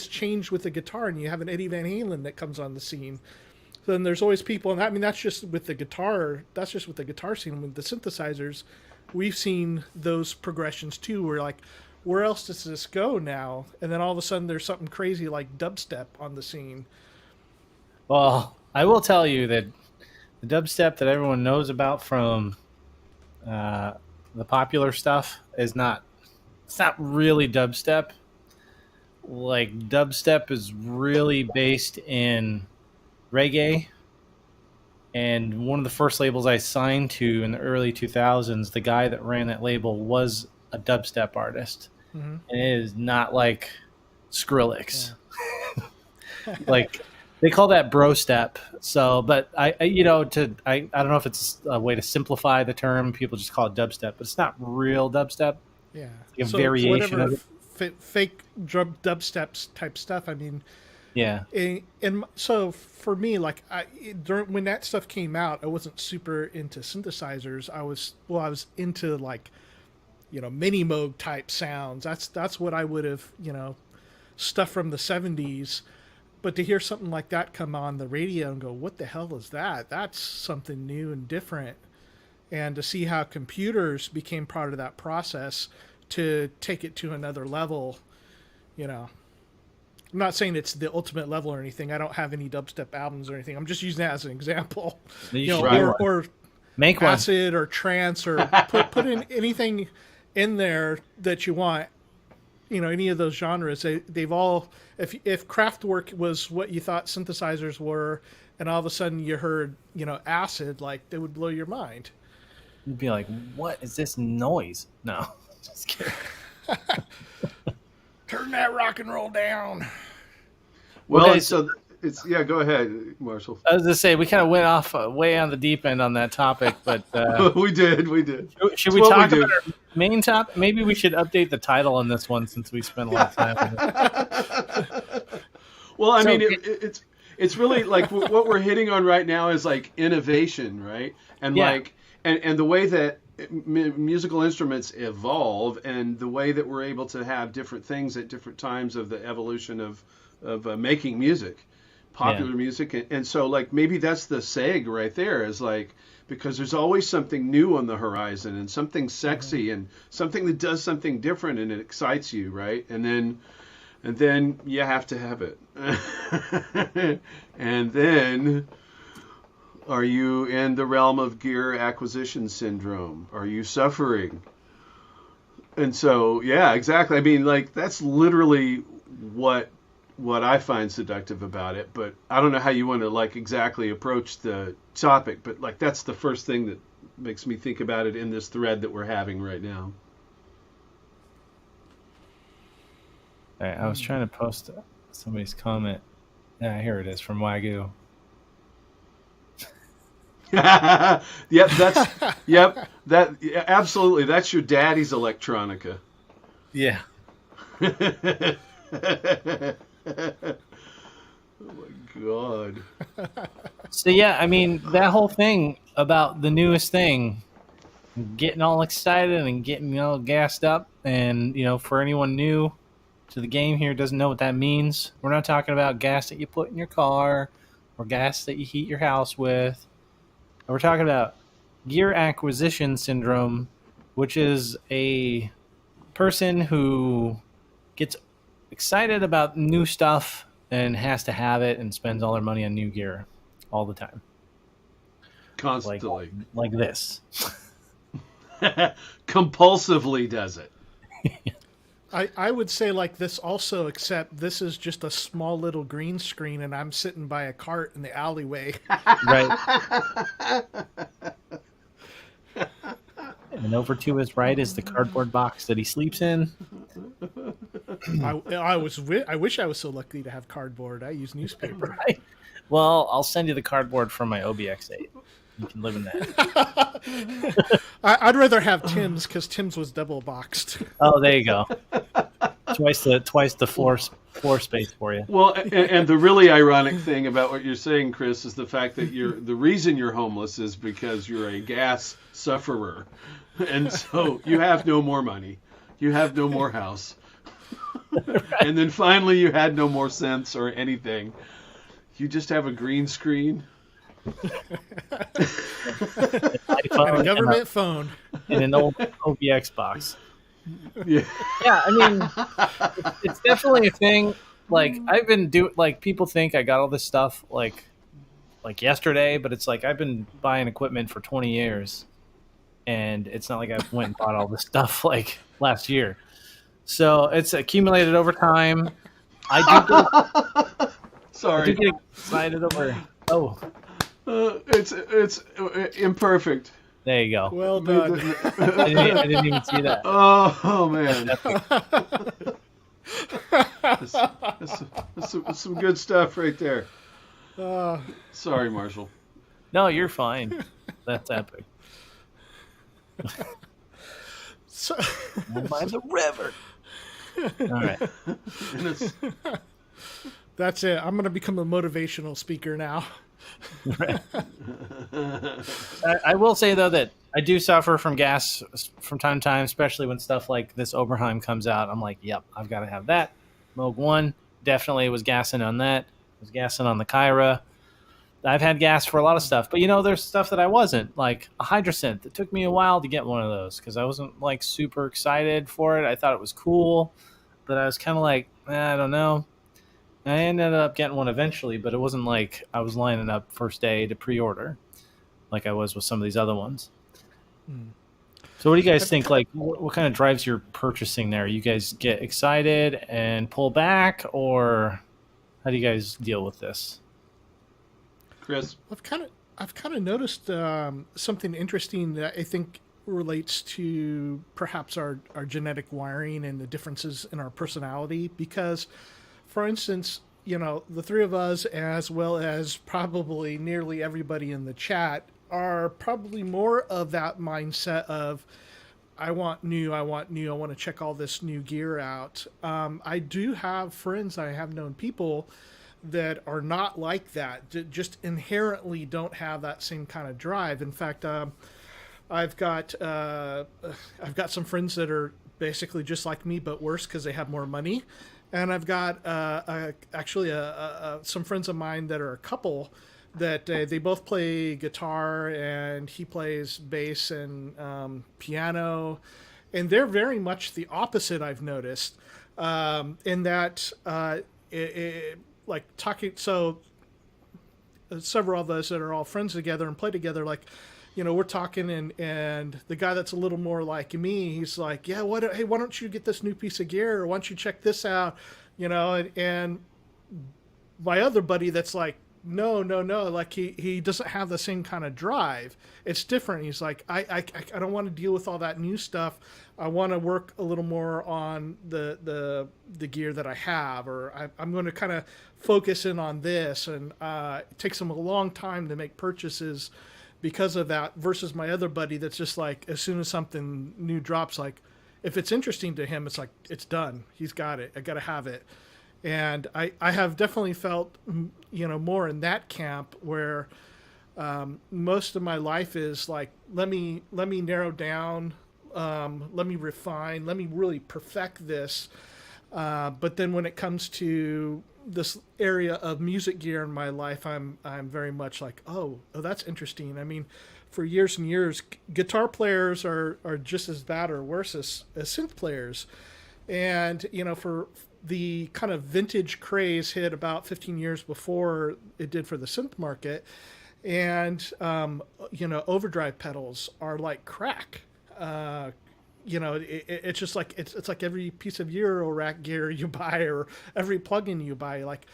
change with the guitar? And you have an Eddie Van Halen that comes on the scene. Then there's always people, and I mean, that's just with the guitar scene. With the synthesizers, we've seen those progressions too, where like, where else does this go now? And then all of a sudden there's something crazy like dubstep on the scene. Well, I will tell you that the dubstep that everyone knows about from the popular stuff it's not really dubstep. Like, dubstep is really based in reggae, and one of the first labels I signed to in the early 2000s, the guy that ran that label was a dubstep artist. And it is not like Skrillex. Like, they call that bro step. So, but I don't know if it's a way to simplify the term. People just call it dubstep, but it's not real dubstep. Yeah, it's like a variation of it. Fake dubstep type stuff. I mean, yeah. And so for me, like when that stuff came out, I wasn't super into synthesizers. I was into like, mini moog type sounds. That's what I would have, stuff from the 70s. But to hear something like that come on the radio and go, what the hell is that? That's something new and different. And to see how computers became part of that process to take it to another level, I'm not saying it's the ultimate level or anything. I don't have any dubstep albums or anything. I'm just using that as an example. Or make acid one. Or trance, or put in anything in there that you want. Any of those genres, they've all, if Kraftwerk was what you thought synthesizers were, and all of a sudden you heard, acid, like, they would blow your mind. You'd be like, what is this noise? No, just kidding. Turn that rock and roll down. Well, go ahead, Marshall. I was going to say, we kind of went off way on the deep end on that topic, but we did. Should we talk about our main topic? Maybe we should update the title on this one since we spent a lot of time on it. Well, I mean, it's really like what we're hitting on right now is like innovation, right? And like and the way that musical instruments evolve, and the way that we're able to have different things at different times of the evolution of making music. Popular music, and so like maybe that's the seg right there, is like, because there's always something new on the horizon, and something sexy, and something that does something different, and it excites you, right? And then you have to have it. And then, are you in the realm of gear acquisition syndrome? Are you suffering? And so, yeah, exactly. I mean, like, that's literally what I find seductive about it, but I don't know how you want to like exactly approach the topic, but like that's the first thing that makes me think about it in this thread that we're having right now. All right, I was trying to post somebody's comment. Yeah, here it is from Wagyu. Absolutely. That's your daddy's electronica. Yeah. Oh my God. So yeah, I mean, that whole thing about the newest thing, getting all excited and getting all gassed up, and for anyone new to the game here doesn't know what that means, we're not talking about gas that you put in your car or gas that you heat your house with. We're talking about gear acquisition syndrome, which is a person who gets excited about new stuff and has to have it and spends all their money on new gear all the time. Constantly. Like this. Compulsively does it. I would say like this also, except this is just a small little green screen and I'm sitting by a cart in the alleyway. Right. And over to his right is the cardboard box that he sleeps in. I wish I was so lucky to have cardboard. I use newspaper. Right. Well, I'll send you the cardboard from my OBX8. You can live in that. I'd rather have Tim's because Tim's was double boxed. Oh, there you go. Twice the floor space for you. Well, and the really ironic thing about what you're saying, Cryss, is the fact that the reason you're homeless is because you're a gas sufferer, and so you have no more money, you have no more house, right. And then finally you had no more sense or anything. You just have a green screen. And a government phone. And an old OBX box. Yeah. Yeah, I mean, it's definitely a thing. Like, I've been people think I got all this stuff like yesterday, but it's like I've been buying equipment for 20 years, and it's not like I went and bought all this stuff like last year. So it's accumulated over time. Sorry. I do get excited over. Oh. It's imperfect. There you go. Well done. I didn't even see that. Oh man. That's some good stuff right there. Sorry, Marshall. No, you're fine. That's epic. So, by the river. All right. That's it. I'm going to become a motivational speaker now. Right. I will say, though, that I do suffer from gas from time to time, especially when stuff like this Oberheim comes out. I'm like, yep, I've got to have that. Moog 1 definitely was gassing on that. Was gassing on the Kyra. I've had gas for a lot of stuff, but there's stuff that I wasn't, like a Hydrosynth. It took me a while to get one of those because I wasn't like super excited for it. I thought it was cool, but I was kind of like, I don't know. I ended up getting one eventually, but it wasn't like I was lining up first day to pre-order like I was with some of these other ones. So what do you guys think? Like, what kind of drives your purchasing there? You guys get excited and pull back, or how do you guys deal with this? Cryss? I've kind of noticed something interesting that I think relates to perhaps our genetic wiring and the differences in our personality. Because, for instance, the three of us, as well as probably nearly everybody in the chat, are probably more of that mindset of, I want new, I want to check all this new gear out. I do have friends, I have known people that are not like that, just inherently don't have that same kind of drive. In fact, I've got some friends that are basically just like me, but worse because they have more money. And I've got actually some friends of mine that are a couple that they both play guitar, and he plays bass and piano, and they're very much the opposite, I've noticed, in that like talking. So several of us that are all friends together and play together, like, we're talking, and the guy that's a little more like me, he's like, yeah, hey, why don't you get this new piece of gear, or why don't you check this out, and my other buddy that's like, no, like he doesn't have the same kind of drive. It's different. He's like, I don't want to deal with all that new stuff. I want to work a little more on the gear that I have, or I'm going to kind of focus in on this, and it takes him a long time to make purchases because of that, versus my other buddy that's just like, as soon as something new drops, like, if it's interesting to him, it's like, it's done. He's got it. I got to have it. And I have definitely felt, more in that camp where most of my life is like, let me narrow down, let me refine, let me really perfect this. But then when it comes to this area of music gear in my life, I'm very much like, oh, that's interesting. I mean, for years and years, guitar players are just as bad or worse as synth players. And, for the kind of vintage craze hit about 15 years before it did for the synth market. and overdrive pedals are like crack. It's just like it's like every piece of Euro rack gear you buy or every plugin you buy. Like,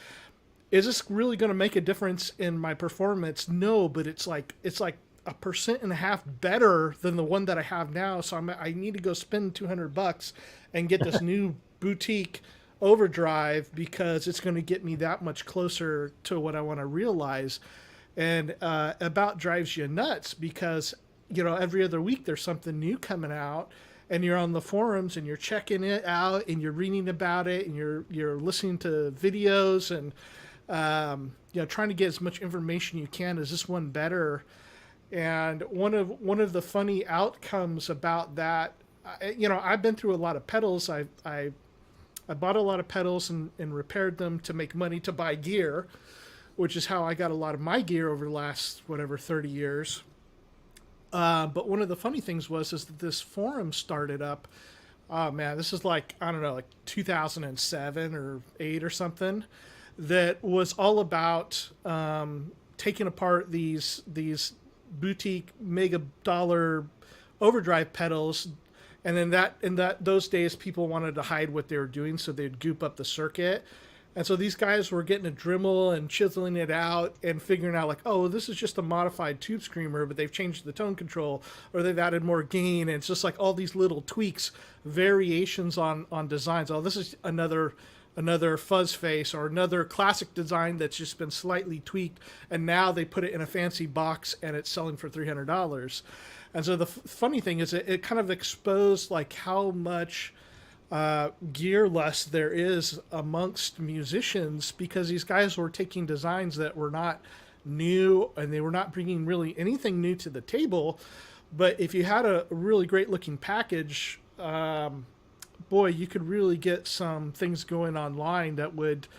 is this really going to make a difference in my performance? No, but it's like 1.5% better than the one that I have now. So I need to go spend $200 and get this new boutique overdrive because it's going to get me that much closer to what I want to realize. And about drives you nuts because every other week there's something new coming out, and you're on the forums and you're checking it out and you're reading about it and you're listening to videos and trying to get as much information you can. Is this one better? And one of the funny outcomes about that, I've been through a lot of pedals. I bought a lot of pedals and repaired them to make money to buy gear, which is how I got a lot of my gear over the last 30 years. But one of the funny things is that this forum started up. Oh man, this is like 2007 or 8 or something. That was all about taking apart these boutique mega dollar overdrive pedals, and then in those days people wanted to hide what they were doing, so they'd goop up the circuit. And so these guys were getting a Dremel and chiseling it out and figuring out like, oh, this is just a modified tube screamer, but they've changed the tone control or they've added more gain. And it's just like all these little tweaks, variations on designs. Oh, this is another fuzz face or another classic design that's just been slightly tweaked, and now they put it in a fancy box and it's selling for $300. And so the funny thing is it kind of exposed like how much gear lust there is amongst musicians, because these guys were taking designs that were not new and they were not bringing really anything new to the table. But if you had a really great looking package, boy, you could really get some things going online that would,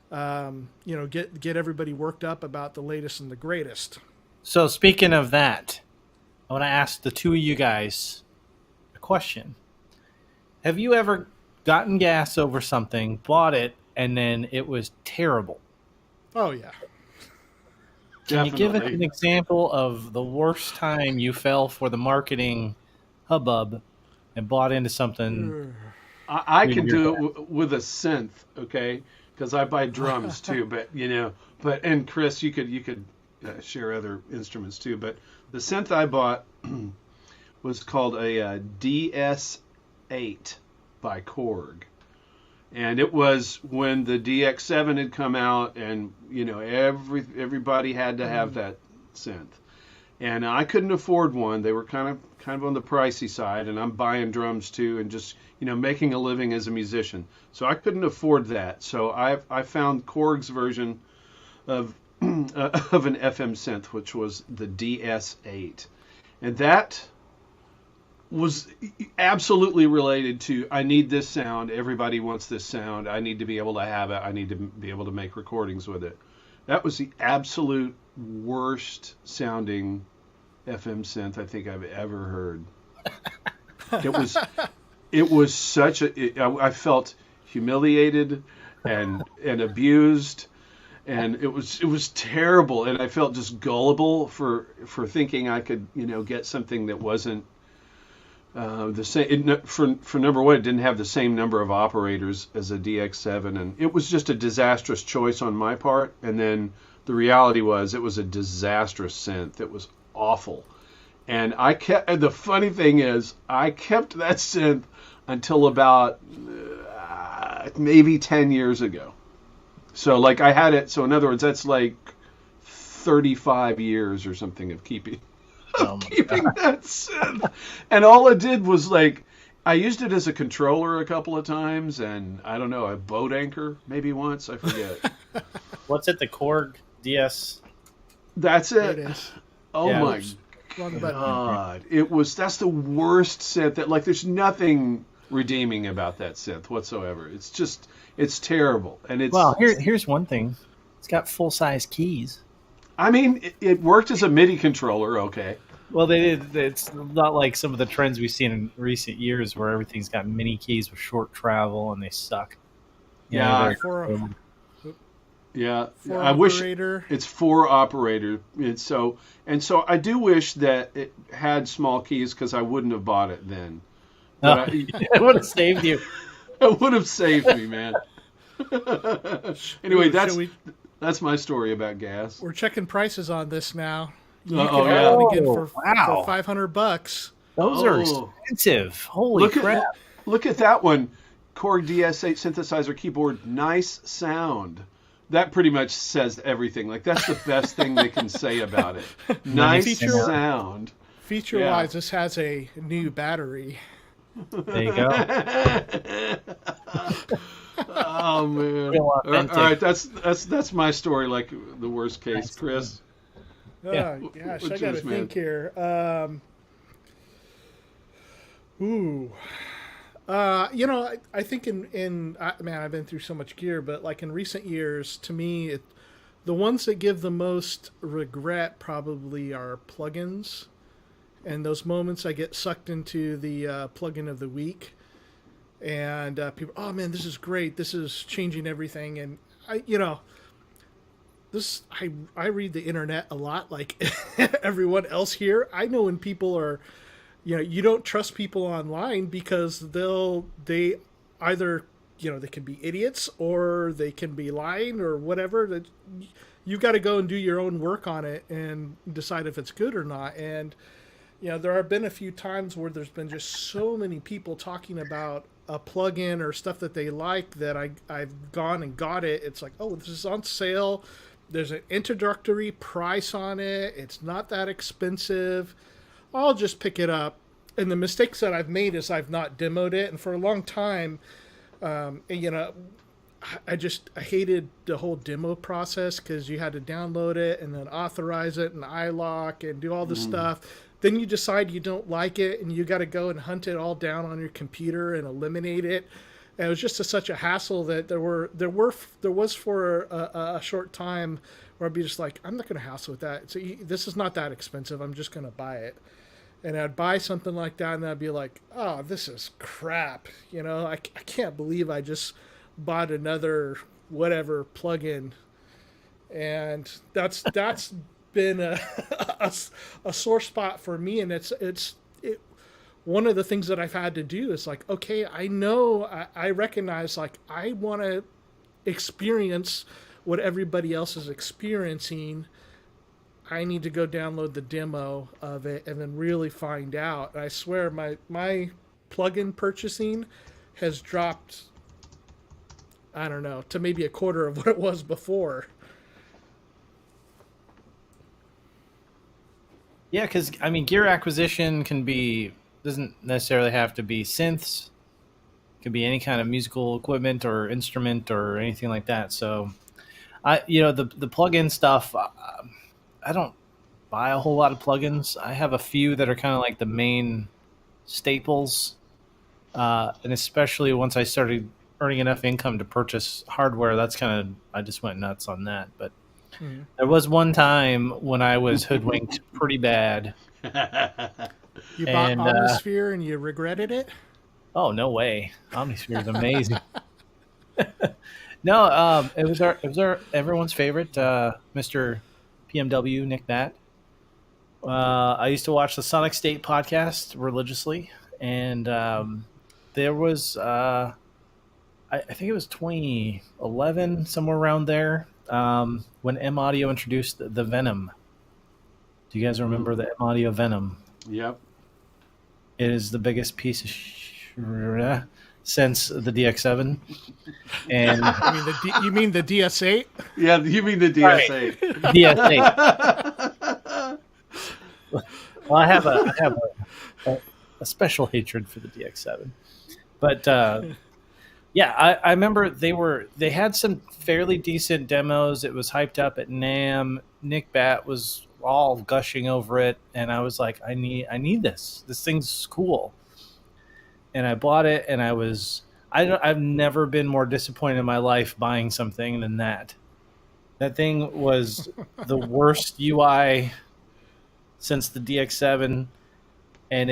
get everybody worked up about the latest and the greatest. So speaking of that, I want to ask the two of you guys a question. Have you ever gotten gas over something, bought it, and then it was terrible? Oh, yeah. Can you give us an example of the worst time you fell for the marketing hubbub and bought into something? I can do it with a synth, okay? Because I buy drums too, but and Cryss, you could share other instruments too. But the synth I bought was called a G.A.S. 8 by Korg, and it was when the DX7 had come out, and everybody had to have that synth, and I couldn't afford one. They were kind of on the pricey side, and I'm buying drums too, and just making a living as a musician, so I couldn't afford that. So I found Korg's version of an FM synth, which was the G.A.S. 8, and that was absolutely related to, I need this sound, everybody wants this sound, I need to be able to have it, I need to be able to make recordings with it. That was the absolute worst sounding FM synth I think I've ever heard. It was such I felt humiliated and abused, and it was terrible, and I felt just gullible for thinking I could get something that wasn't the same. For number one, it didn't have the same number of operators as a DX7, and it was just a disastrous choice on my part. And then the reality was, it was a disastrous synth. It was awful, and the funny thing is, I kept that synth until about maybe 10 years ago. So like I had it. So in other words, that's like 35 years or something of keeping that synth. And all it did was I used it as a controller a couple of times, and I don't know, a boat anchor maybe once, I forget. What's it, the Korg DS? That's it. It is. Oh yeah, my God. That's the worst synth that there's nothing redeeming about that synth whatsoever. It's terrible. And here's one thing. It's got full-size keys. I mean, it worked as a MIDI controller, okay. Well, they did. It's not like some of the trends we've seen in recent years where everything's got mini keys with short travel and they suck. Yeah. Yeah, Four I operator. wish it's 4 operator. And so I do wish that it had small keys because I wouldn't have bought it then. But it would have saved you. It would have saved me, man. Anyway, Ooh, that's my story about gas. We're checking prices on this now. You Oh, can have yeah. one again for Wow. $500. Those are expensive. Holy crap. Look at that one. Korg DS8 synthesizer keyboard. Nice sound. That pretty much says everything. Like, that's the best thing they can say about it. Nice sound. Feature-wise, this has a new battery. There you go. Oh man! All right, that's my story. Like the worst case, nice. Chris. Yeah. Gosh, I got to think here. I think I've been through so much gear, but like in recent years, to me, the ones that give the most regret probably are plugins. And those moments I get sucked into the plugin of the week, and people, oh man, this is great, this is changing everything, and I read the internet a lot, like everyone else here. I know when people are, you don't trust people online because they either they can be idiots or they can be lying or whatever. That you got to go and do your own work on it and decide if it's good or not. And there have been a few times where there's been just so many people talking about a plugin or stuff that they like that I've gone and got it. It's like, oh, this is on sale. There's an introductory price on it. It's not that expensive. I'll just pick it up. And the mistakes that I've made is I've not demoed it. And for a long time, I hated the whole demo process because you had to download it and then authorize it and iLock and do all this stuff. Then you decide you don't like it, and you got to go and hunt it all down on your computer and eliminate it. And it was just such a hassle that there was for a short time where I'd be just like, I'm not going to hassle with that. So this is not that expensive. I'm just going to buy it. And I'd buy something like that, and I'd be like, oh, this is crap. I can't believe I just bought another whatever plugin. And that's been a sore spot for me, and it's one of the things that I've had to do is like, okay, I recognize, like, I want to experience what everybody else is experiencing. I need to go download the demo of it and then really find out. And I swear my plugin purchasing has dropped, I don't know, to maybe a quarter of what it was before. Yeah, because gear acquisition doesn't necessarily have to be synths. It could be any kind of musical equipment or instrument or anything like that. So, the plug-in stuff, I don't buy a whole lot of plugins. I have a few that are kind of like the main staples, and especially once I started earning enough income to purchase hardware, I just went nuts on that. But there was one time when I was hoodwinked pretty bad. You bought Omnisphere and you regretted it? Oh, no way. Omnisphere is amazing. No, it was our everyone's favorite, Mr. PMW, Nick Bat. I used to watch the Sonic State podcast religiously, and there was, I think it was 2011, somewhere around there, when M Audio introduced the Venom. Do you guys remember the M Audio Venom? Yep. It is the biggest piece of since the DX7. And you mean the DS8? Yeah, you mean the DS8. Right. DS8. Well, I have a special hatred for the DX7, but yeah, I remember they had some fairly decent demos. It was hyped up at NAMM. Nick Bat was all gushing over it, and I was like, I need this. This thing's cool. And I bought it, and I've never been more disappointed in my life buying something than that. That thing was the worst UI since the DX7, and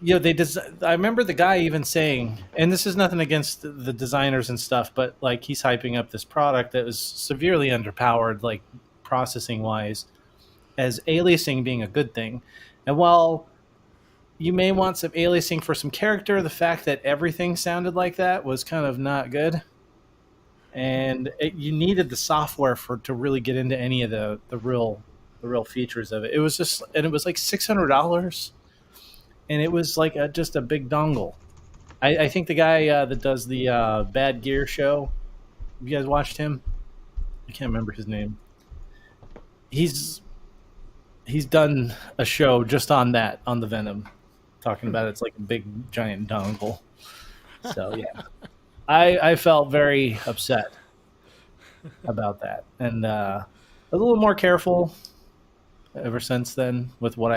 I remember the guy even saying, and this is nothing against the designers and stuff, but like he's hyping up this product that was severely underpowered, like processing wise, as aliasing being a good thing. And while you may want some aliasing for some character, the fact that everything sounded like that was kind of not good. And you needed the software to really get into any of the real features of it. It was just, and it was like $600, and it was like just a big dongle. I think the guy that does the Bad Gear show, you guys watched him? I can't remember his name. He's done a show just on that, on the Venom, talking about it's like a big giant dongle. So yeah, I felt very upset about that, and a little more careful ever since then with what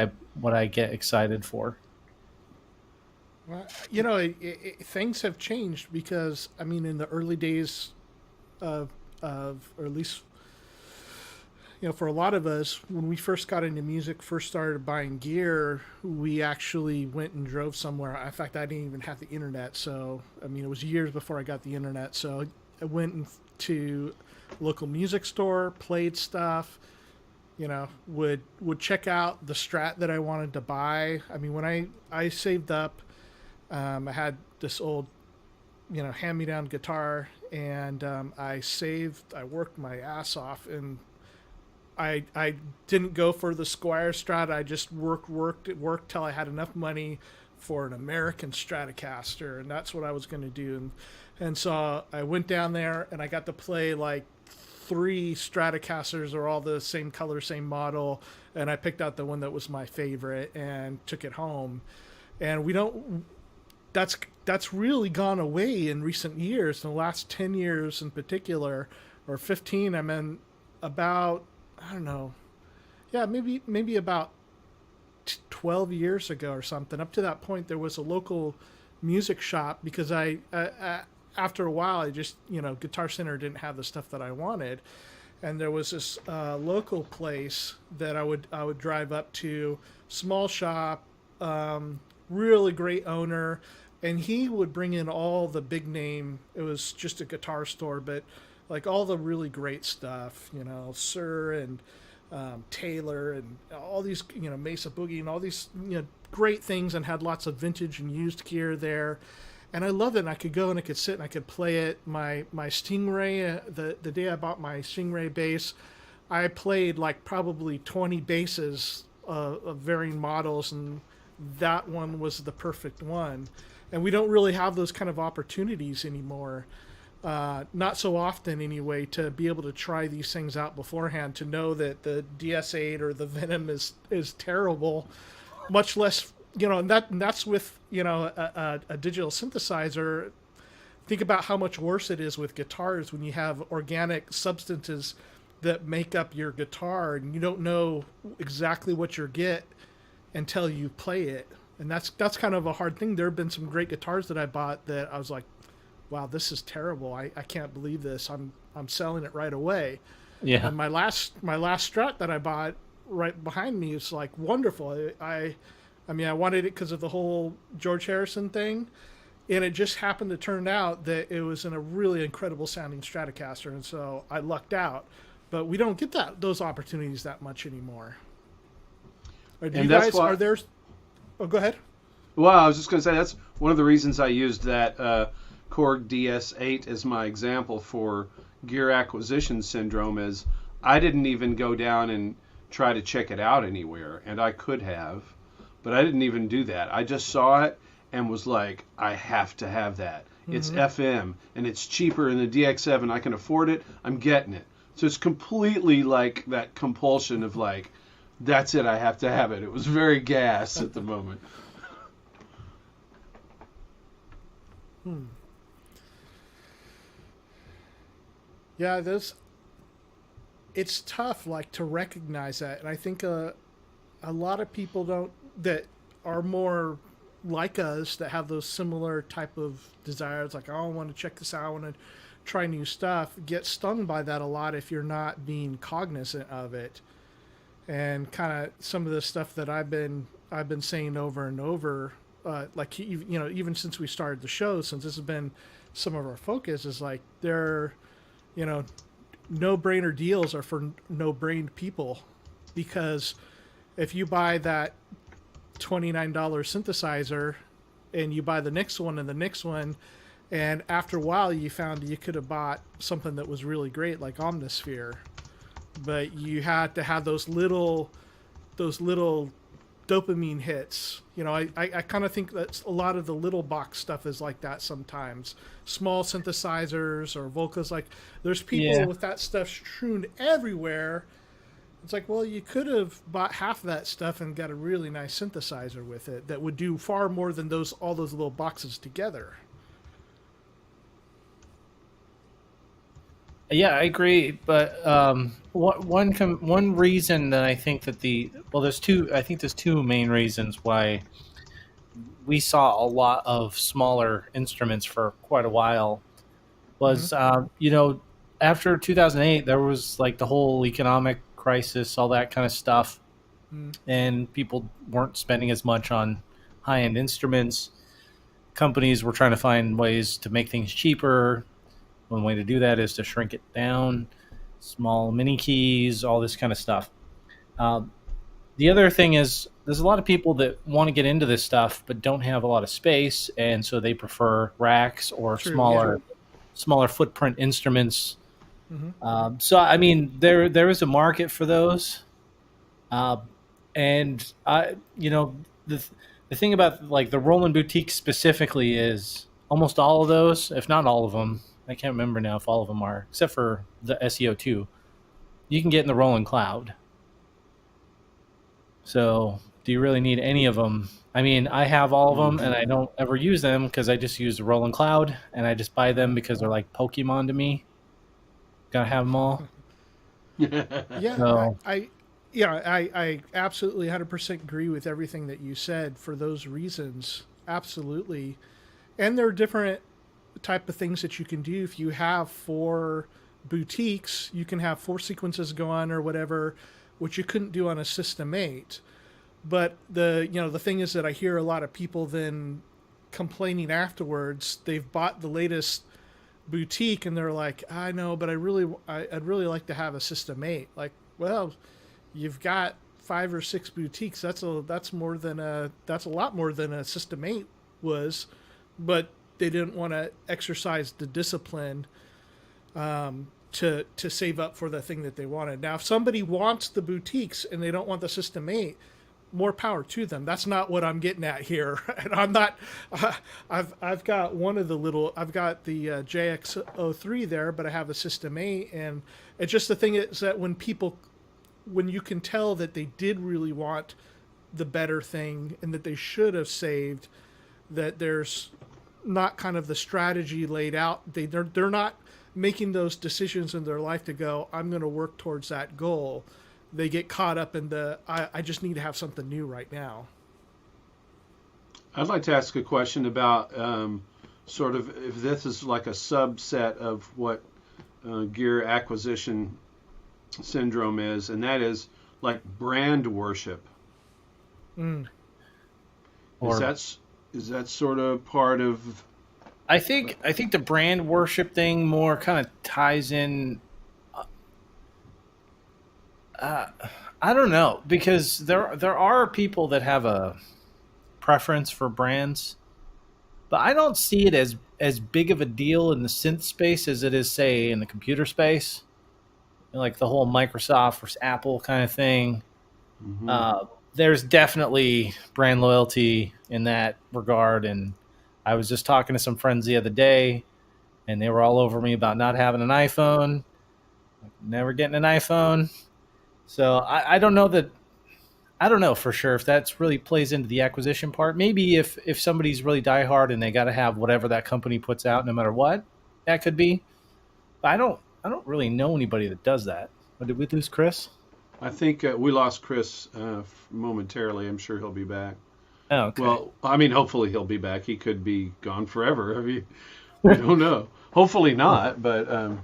I get excited for. Well, things have changed because I mean, in the early days of or at least for a lot of us, when we first got into music, first started buying gear, we actually went and drove somewhere. In fact, I didn't even have the internet, so I mean, it was years before I got the internet. So I went to a local music store, played stuff. Would check out the Strat that I wanted to buy. I mean, when I saved up. I had this old, hand-me-down guitar, and I worked my ass off, and I didn't go for the Squier Strat. I just worked till I had enough money for an American Stratocaster, and that's what I was going to do. And so I went down there, and I got to play like 3 Stratocasters are all the same color, same model, and I picked out the one that was my favorite and took it home. And that's really gone away in recent years, in the last 10 years in particular, or 15. I mean, about, I don't know, yeah, maybe about 12 years ago or something. Up to that point, there was a local music shop because I after a while, I just, Guitar Center didn't have the stuff that I wanted. And there was this local place that I would drive up to, small shop, really great owner, and he would bring in all the big name. It was just a guitar store, but like all the really great stuff, Sir and Taylor and all these, Mesa Boogie and all these, great things, and had lots of vintage and used gear there. And I loved it. And I could go and I could sit and I could play it. My Stingray, the day I bought my Stingray bass, I played like probably 20 basses of varying models, and that one was the perfect one. And we don't really have those kind of opportunities anymore. Not so often anyway, to be able to try these things out beforehand, to know that the DS8 or the Venom is terrible, much less, and that's with, a digital synthesizer. Think about how much worse it is with guitars when you have organic substances that make up your guitar and you don't know exactly what you get until you play it. And that's kind of a hard thing. There have been some great guitars that I bought that I was like, wow, this is terrible. I can't believe this. I'm selling it right away. Yeah. And my last Strat that I bought right behind me is like wonderful. I mean, I wanted it because of the whole George Harrison thing, and it just happened to turn out that it was in a really incredible sounding Stratocaster, and so I lucked out. But we don't get those opportunities that much anymore. Are there? Oh, go ahead. Well, I was just going to say that's one of the reasons I used that Korg DS8 as my example for gear acquisition syndrome. Is I didn't even go down and try to check it out anywhere, and I could have, but I didn't even do that. I just saw it and was like, I have to have that. Mm-hmm. It's FM, and it's cheaper in the DX7. I can afford it. I'm getting it. So it's completely like that compulsion of like, that's it, I have to have it. It was very G.A.S. at the moment. Yeah, it's tough, like, to recognize that. And I think a lot of people that are more like us, that have those similar type of desires, like, oh, I want to check this out, I want to try new stuff, get stung by that a lot if you're not being cognizant of it. And kind of some of the stuff that I've been saying over and over like even since we started the show, since this has been some of our focus, is like they're, no-brainer deals are for no-brained people, because if you buy that $29 synthesizer and you buy the next one and the next one, and after a while you found you could have bought something that was really great like Omnisphere, but you had to have those little dopamine hits. I kind of think that a lot of the little box stuff is like that sometimes. Small synthesizers or Volcas, like there's people with that stuff strewn everywhere. It's like, well, you could have bought half of that stuff and got a really nice synthesizer with it that would do far more than all those little boxes together. Yeah, I agree. But one reason that I think that there's two main reasons why we saw a lot of smaller instruments for quite a while. Was after 2008, there was like the whole economic crisis, all that kind of stuff, and people weren't spending as much on high-end instruments. Companies were trying to find ways to make things cheaper. One way to do that is to shrink it down, small mini keys, all this kind of stuff. The other thing is there's a lot of people that want to get into this stuff but don't have a lot of space, and so they prefer racks or smaller footprint instruments. So I mean, there is a market for those, and the thing about like the Roland Boutique specifically is almost all of those, if not all of them, I can't remember now if all of them are, except for the SEO2, you can get in the Roland Cloud. So do you really need any of them? I mean, I have all of them and I don't ever use them because I just use the Roland Cloud, and I just buy them because they're like Pokemon to me. Gotta have them all. Yeah, so. I absolutely 100% agree with everything that you said for those reasons. Absolutely. And there are different type of things that you can do. If you have 4 boutiques, you can have 4 sequences go on or whatever, which you couldn't do on a System 8. But the thing is that I hear a lot of people then complaining afterwards. They've bought the latest boutique and they're like, I know, but I'd really like to have a System 8. Like, well, you've got 5 or 6 boutiques. That's a lot more than a System 8 was, but they didn't want to exercise the discipline to save up for the thing that they wanted. Now, if somebody wants the boutiques and they don't want the System 8, more power to them. That's not what I'm getting at here. And I'm not. I've got I've got the JX03 there, but I have a System 8, and it's just the thing is that when you can tell that they did really want the better thing and that they should have saved, that there's not kind of the strategy laid out. They're not making those decisions in their life to go, I'm going to work towards that goal. They get caught up in I just need to have something new right now. I'd like to ask a question about sort of if this is like a subset of what gear acquisition syndrome is, and that is like brand worship. Is that sort of part of? I think the brand worship thing more kind of ties in. I don't know, because there are people that have a preference for brands, but I don't see it as big of a deal in the synth space as it is, say, in the computer space, like the whole Microsoft versus Apple kind of thing. There's definitely brand loyalty in that regard, and I was just talking to some friends the other day, and they were all over me about not having an iPhone, never getting an iPhone. So I don't know for sure if that's really plays into the acquisition part. Maybe if somebody's really diehard and they got to have whatever that company puts out no matter what, that could be. But I don't really know anybody that does that. But did we lose Cryss? I think we lost Cryss momentarily. I'm sure he'll be back. Oh, okay. Well, I mean, hopefully he'll be back. He could be gone forever. I mean, we don't know. Hopefully not, but...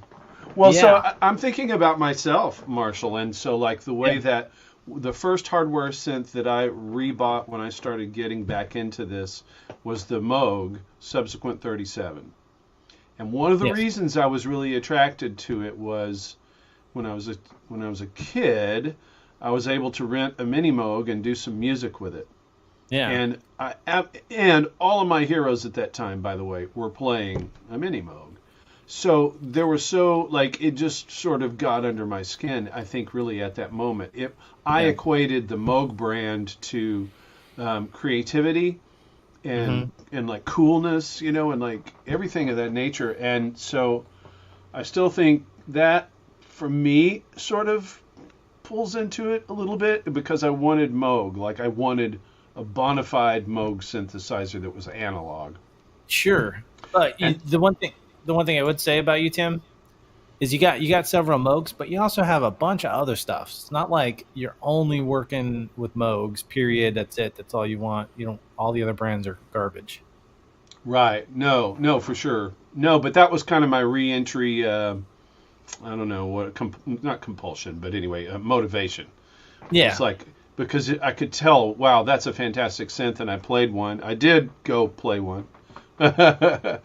So I'm thinking about myself, Marshall, and so like the way that the first hardware synth that I rebought when I started getting back into this was the Moog Subsequent 37. And one of the reasons I was really attracted to it was when I was a kid, I was able to rent a mini Moog and do some music with it. Yeah. And all of my heroes at that time, by the way, were playing a mini Moog. So there was it just sort of got under my skin, I think, really at that moment. I equated the Moog brand to creativity and like coolness, and like everything of that nature. And so I still think that for me sort of pulls into it a little bit because I wanted Moog, like I wanted a bona fide Moog synthesizer that was analog. Sure. But the one thing I would say about you, Tim, is you got several Moogs, but you also have a bunch of other stuff. It's not like you're only working with Moogs, period. That's it. That's all you want. You don't. All the other brands are garbage. Right. No, for sure. No, but that was kind of my re-entry, I don't know, not compulsion, but anyway, motivation. Yeah. It's like, because I could tell, wow, that's a fantastic synth, and I played one. I did go play one. Here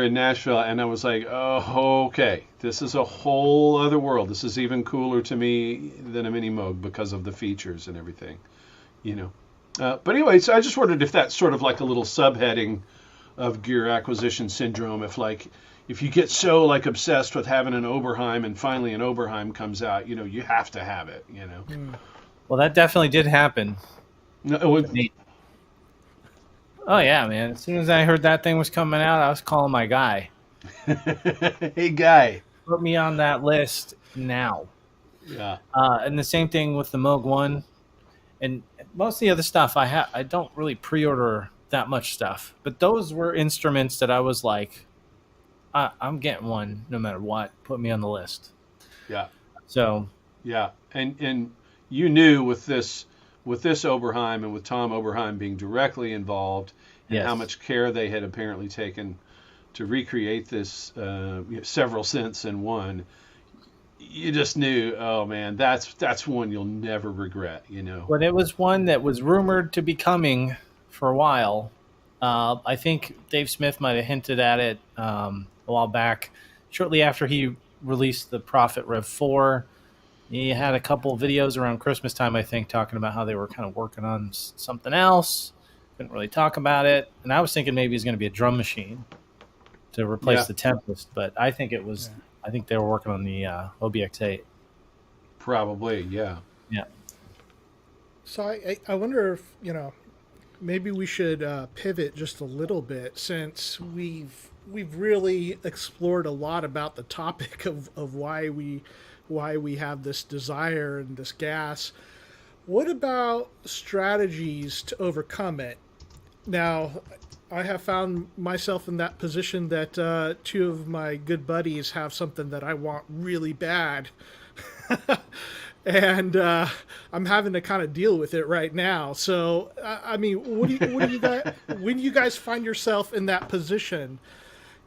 in Nashville, and I was like, oh, okay, this is a whole other world. This is even cooler to me than a mini Moog because of the features and everything, But anyway, so I just wondered if that's sort of like a little subheading of gear acquisition syndrome. If you get so like obsessed with having an Oberheim, and finally an Oberheim comes out, you have to have it. Well, that definitely did happen. No, Oh, yeah, man. As soon as I heard that thing was coming out, I was calling my guy. Hey, guy. Put me on that list now. Yeah. And the same thing with the Moog 1. And most of the other stuff, I don't really pre-order that much stuff. But those were instruments that I was like, I'm getting one no matter what. Put me on the list. Yeah. So. Yeah. And you knew with this Oberheim and with Tom Oberheim being directly involved and how much care they had apparently taken to recreate this several synths in one, you just knew, oh man, that's one you'll never regret, But it was one that was rumored to be coming for a while. I think Dave Smith might have hinted at it a while back, shortly after he released the Prophet Rev 4. He had a couple of videos around Christmas time, I think, talking about how they were kind of working on something else. Couldn't really talk about it. And I was thinking maybe it's going to be a drum machine to replace the Tempest. But I think it was. Yeah. I think they were working on the OBX8. Probably, yeah. Yeah. So I wonder if, maybe we should pivot just a little bit, since we've really explored a lot about the topic of why we have this desire and this G.A.S. What about strategies to overcome it? Now, I have found myself in that position that two of my good buddies have something that I want really bad. And I'm having to kind of deal with it right now. So, I mean, what do you guys, when you guys find yourself in that position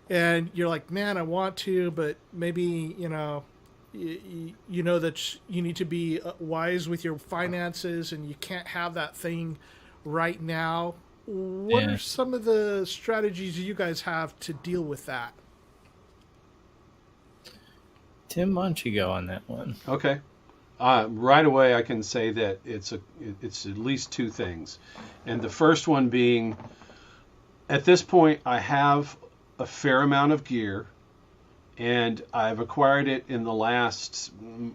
and you're like, man, I want to, but maybe, you know that you need to be wise with your finances and you can't have that thing right now. What are some of the strategies you guys have to deal with that? Tim, why don't you go on that one? Okay. Right away, I can say that it's at least two things. And the first one being, at this point, I have a fair amount of gear, and I've acquired it in the last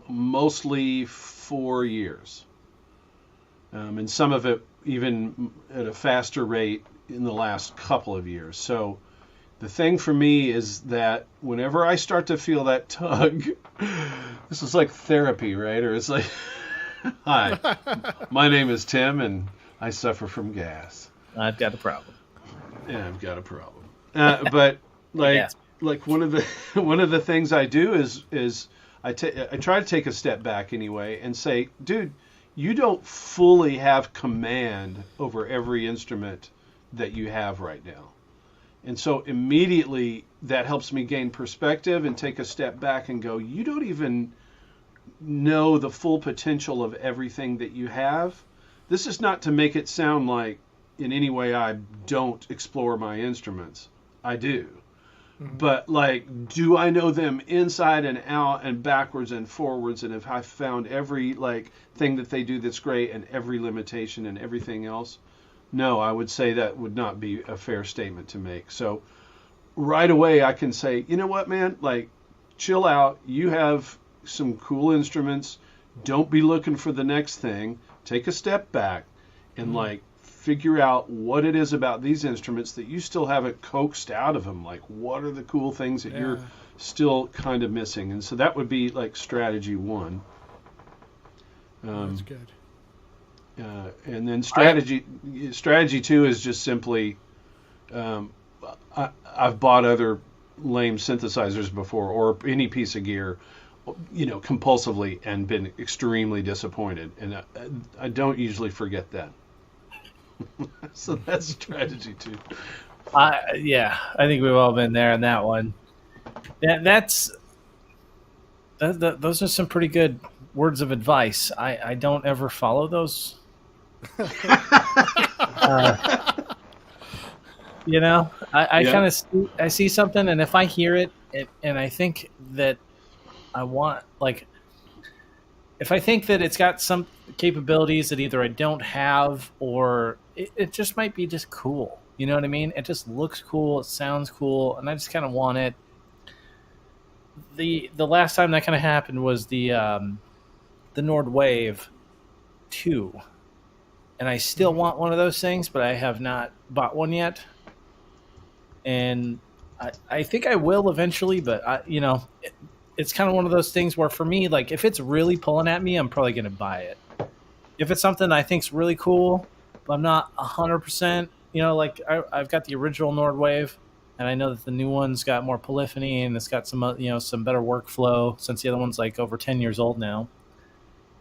mostly 4 years. And some of it even at a faster rate in the last couple of years. So the thing for me is that whenever I start to feel that tug, this is like therapy, right? Or it's like, hi, my name is Tim and I suffer from G.A.S. I've got a problem. Yeah, I've got a problem. But like one of the things I do is I try to take a step back anyway and say, dude, you don't fully have command over every instrument that you have right now. And so immediately that helps me gain perspective and take a step back and go, you don't even know the full potential of everything that you have. This is not to make it sound like in any way I don't explore my instruments. I do. Mm-hmm. But like, do I know them inside and out and backwards and forwards, and have I found every like thing that they do that's great and every limitation and everything else? No, I would say that would not be a fair statement to make. So right away I can say, you know what, man, like, chill out. You have some cool instruments. Don't be looking for the next thing. Take a step back and like figure out what it is about these instruments that you still haven't coaxed out of them. Like, what are the cool things that you're still kind of missing? And so that would be like strategy one. That's good. And then strategy two is just simply, I've bought other lame synthesizers before, or any piece of gear, compulsively, and been extremely disappointed. And I don't usually forget that. So that's strategy two. I think we've all been there on that one. Those are some pretty good words of advice. I don't ever follow those. I kind of see something, and if I hear it, and I think that I want, like, if I think that it's got some capabilities that either I don't have, or it just might be just cool. You know what I mean? It just looks cool. It sounds cool, and I just kind of want it. The last time that kind of happened was the Nord Wave 2, and I still want one of those things, but I have not bought one yet. And I think I will eventually, but it's kind of one of those things where for me, like, if it's really pulling at me, I'm probably going to buy it. If it's something I think's really cool, but I'm not 100%, like I've got the original Nord Wave, and I know that the new one's got more polyphony and it's got some better workflow, since the other one's like over 10 years old now.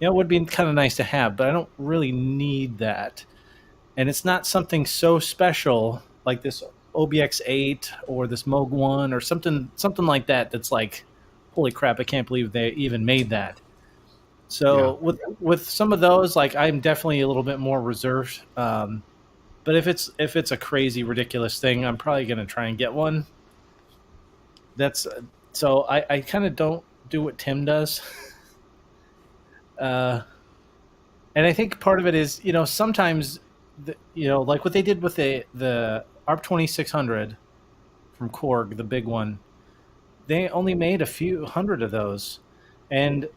It would be kind of nice to have, but I don't really need that. And it's not something so special like this OBX8 or this Moog 1 or something like that that's like, holy crap, I can't believe they even made that. So with some of those, like, I'm definitely a little bit more reserved. But if it's a crazy, ridiculous thing, I'm probably going to try and get one. So I kind of don't do what Tim does. And I think part of it is, sometimes, like what they did with the ARP 2600 from Korg, the big one, they only made a few hundred of those. And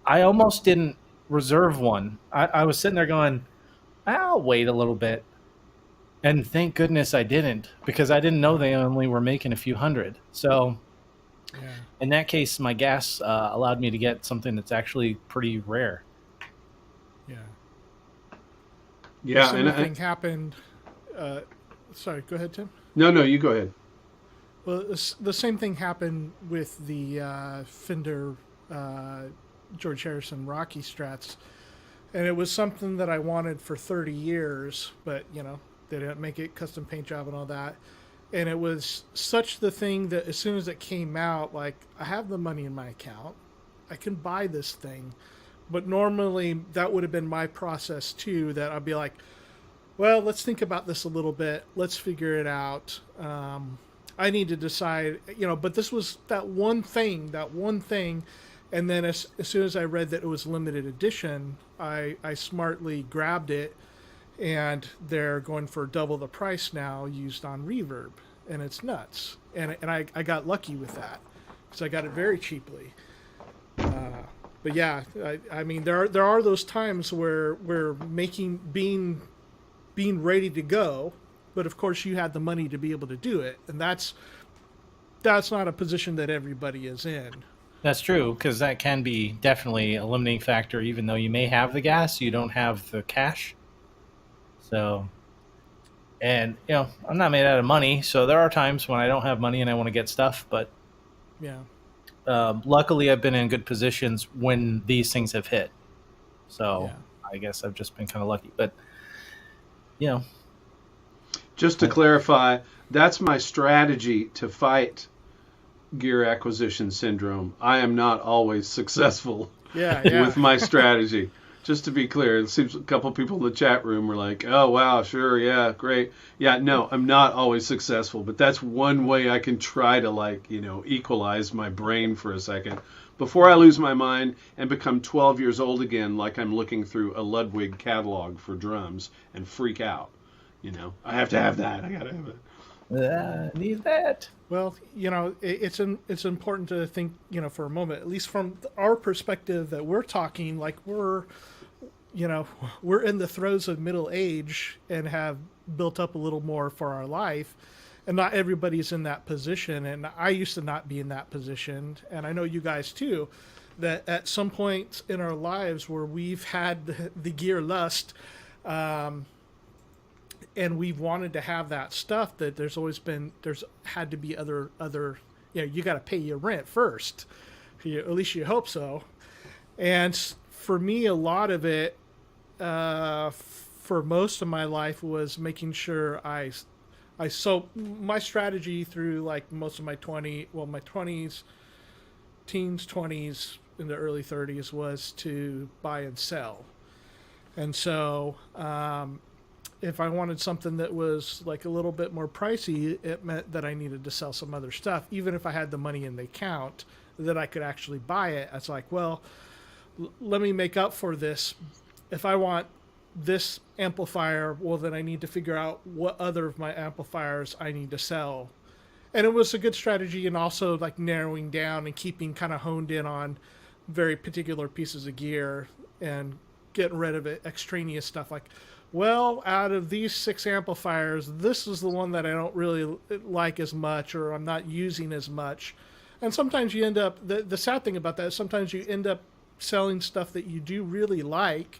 I almost didn't reserve one. I was sitting there going, I'll wait a little bit. And thank goodness I didn't, because I didn't know they only were making a few hundred. So in that case, my G.A.S allowed me to get something that's actually pretty rare. The same thing happened. Sorry, go ahead, Tim. No, you go ahead. Well, the same thing happened with the Fender George Harrison Rocky Strats, and it was something that I wanted for 30 years, but they didn't make it, custom paint job and all that. And it was such the thing that as soon as it came out, like, I have the money in my account, I can buy this thing. But normally that would have been my process too, that I'd be like, well, let's think about this a little bit. Let's figure it out. I need to decide, but this was that one thing. And then as soon as I read that it was limited edition, I smartly grabbed it, and they're going for double the price now, used on Reverb, and it's nuts. And I got lucky with that, because I got it very cheaply. But yeah, I mean, there are those times where we're being ready to go, but of course you had the money to be able to do it, and that's not a position that everybody is in. That's true, because that can be definitely a limiting factor. Even though you may have the gas, you don't have the cash. So, and I'm not made out of money, so there are times when I don't have money and I want to get stuff, but luckily I've been in good positions when these things have hit. So I guess I've just been kind of lucky, but just to clarify, that's my strategy to fight gear acquisition syndrome. I am not always successful yeah. with my strategy. Just to be clear, it seems a couple people in the chat room were like, oh, wow, sure, yeah, great. Yeah, no, I'm not always successful, but that's one way I can try to, like, equalize my brain for a second before I lose my mind and become 12 years old again, like I'm looking through a Ludwig catalog for drums and freak out. I have to have that. I got to have it. Need that. Well, it's important to think, for a moment, at least from our perspective, that we're talking like we're in the throes of middle age and have built up a little more for our life, and not everybody's in that position. And I used to not be in that position, and I know you guys too, that at some point in our lives where we've had the gear lust, and we've wanted to have that stuff, that there's had to be other you got to pay your rent first, at least you hope so. And for me, a lot of it for most of my life was making sure so my strategy through like most of my 20s, teens, 20s, in the early 30s was to buy and sell. And so if I wanted something that was like a little bit more pricey, it meant that I needed to sell some other stuff. Even if I had the money in the account that I could actually buy it, it's like, well, let me make up for this. If I want this amplifier, well, then I need to figure out what other of my amplifiers I need to sell. And it was a good strategy, and also like narrowing down and keeping kind of honed in on very particular pieces of gear and getting rid of it, extraneous stuff like, well, out of these 6 amplifiers, this is the one that I don't really like as much, or I'm not using as much. And sometimes you end up, the sad thing about that is sometimes you end up selling stuff that you do really like,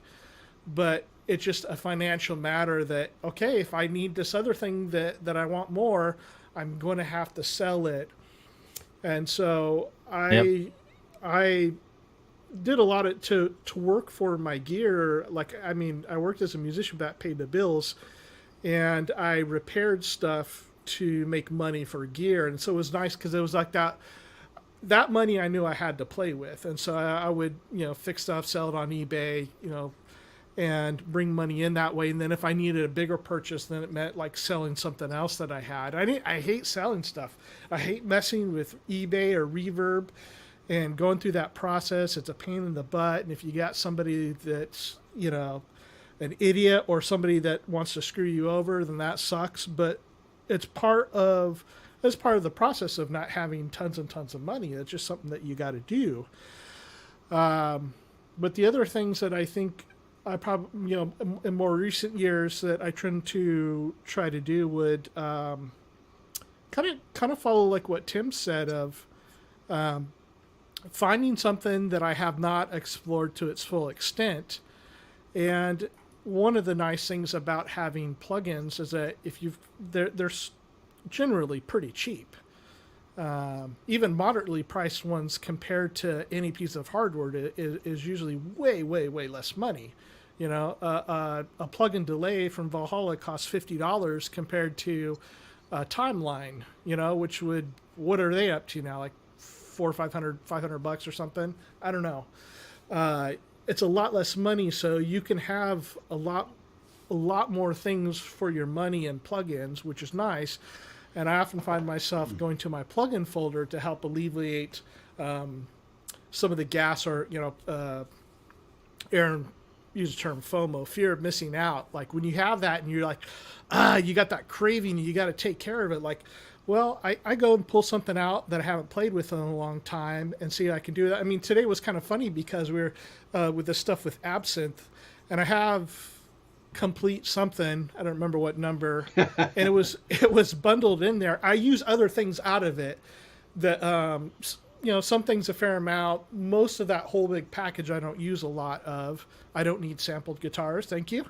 but it's just a financial matter that, okay, if I need this other thing that I want more, I'm going to have to sell it. And so I did a lot of to work for my gear. Like, I mean, I worked as a musician, that paid the bills, and I repaired stuff to make money for gear. And so it was nice because it was like that money I knew I had to play with. And so I would, fix stuff, sell it on eBay, and bring money in that way. And then if I needed a bigger purchase, then it meant like selling something else that I had. I hate selling stuff. I hate messing with eBay or Reverb and going through that process. It's a pain in the butt. And if you got somebody that's, an idiot or somebody that wants to screw you over, then that sucks. But it's part of the process of not having tons and tons of money. It's just something that you got to do. But the other things that I think I probably, in more recent years that I tend to try to do would kind of follow like what Tim said of finding something that I have not explored to its full extent. And one of the nice things about having plugins is that they're generally pretty cheap. Even moderately priced ones compared to any piece of hardware is usually way, way, way less money. A plug-in delay from Valhalla costs $50 compared to Timeline, which what are they up to now? Like $500 or something? I don't know. It's a lot less money, so you can have a lot more things for your money in plugins, which is nice. And I often find myself going to my plugin folder to help alleviate some of the gas or, Aaron used the term FOMO, fear of missing out. Like when you have that and you're like, you got that craving, you got to take care of it. Like, well, I go and pull something out that I haven't played with in a long time and see if I can do that. I mean, today was kind of funny because we were with this stuff with Absinthe, and I have Complete something, I don't remember what number, and it was bundled in there. I use other things out of it that some things a fair amount. Most of that whole big package I don't use a lot of. I don't need sampled guitars, thank you.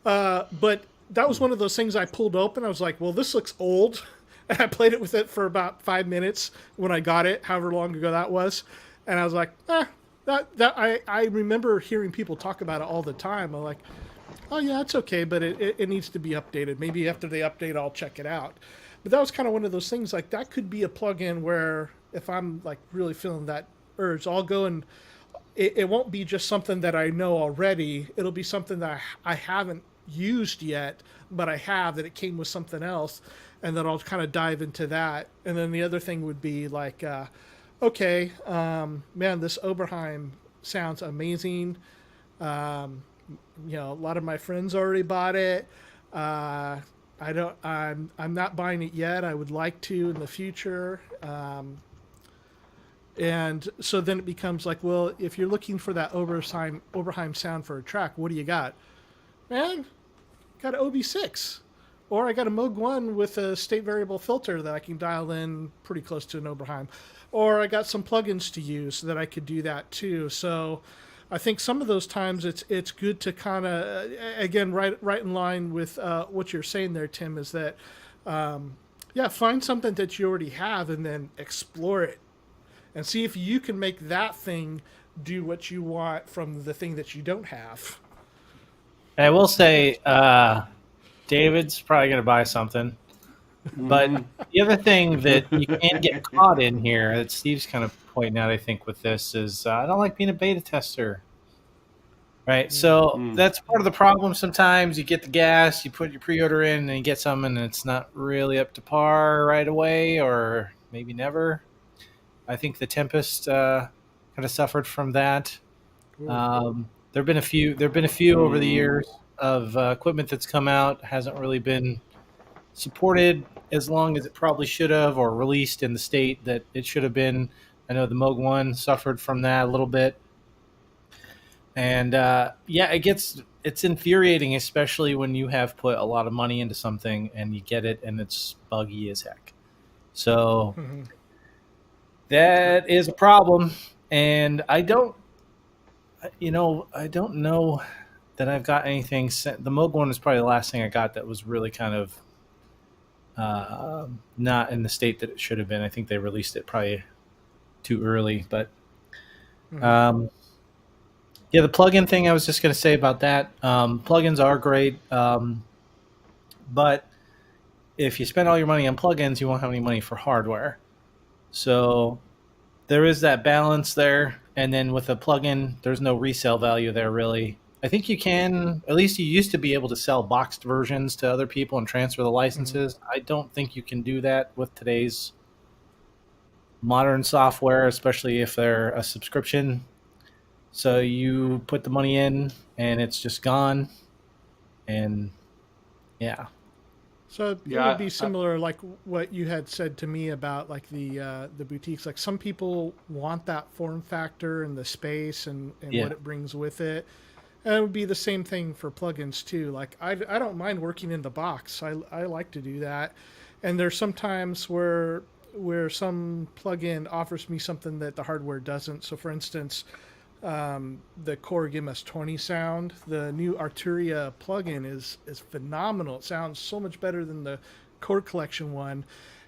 But that was one of those things I pulled open. I was like, well, this looks old. And I played it with it for about 5 minutes when I got it, however long ago that was. And I was like, I remember hearing people talk about it all the time. I'm like, oh yeah, it's okay, but it needs to be updated. Maybe after they update, I'll check it out. But that was kind of one of those things, like that could be a plugin where if I'm like really feeling that urge, I'll go and it won't be just something that I know already. It'll be something that I haven't used yet, but I have, that it came with something else, and then I'll kind of dive into that. And then the other thing would be like, okay, man, this Oberheim sounds amazing. You know, a lot of my friends already bought it. I'm not buying it yet. I would like to in the future. And so then it becomes like, well, if you're looking for that Oberheim sound for a track, what do you got? Man, got an OB6. Or I got a Moog 1 with a state variable filter that I can dial in pretty close to an Oberheim. Or I got some plugins to use so that I could do that too. So I think some of those times it's good to kind of, again, right in line with what you're saying there, Tim, is that, find something that you already have and then explore it. And see if you can make that thing do what you want from the thing that you don't have. I will say, David's probably going to buy something. But the other thing that you can get caught in here, that Steve's kind of pointing out, I think, with this is I don't like being a beta tester. Right? So that's part of the problem sometimes. You get the G.A.S, you put your pre-order in, and you get something, and it's not really up to par right away, or maybe never. I think the Tempest kind of suffered from that. There've been a few over the years of equipment that's come out, hasn't really been supported as long as it probably should have, or released in the state that it should have been. I know the Moog 1 suffered from that a little bit. And it's infuriating, especially when you have put a lot of money into something and you get it and it's buggy as heck. So that is a problem. And I don't know that I've got anything. The Moog 1 is probably the last thing I got that was really kind of not in the state that it should have been. I think they released it probably too early. But the plugin thing I was just going to say about that. Plugins are great. But if you spend all your money on plugins, you won't have any money for hardware. So there is that balance there. And then with a plugin, there's no resale value there, really. I think you can, at least you used to be able to sell boxed versions to other people and transfer the licenses. I don't think you can do that with today's modern software, especially if they're a subscription. So you put the money in and it's just gone. And yeah. So it would be similar, like what you had said to me about like the boutiques. Like some people want that form factor and the space and what it brings with it. And it would be the same thing for plugins too. Like I don't mind working in the box. I like to do that. And there's sometimes where some plugin offers me something that the hardware doesn't. So for instance, the Korg MS-20 sound, the new Arturia plugin is phenomenal. It sounds so much better than the Korg Collection one.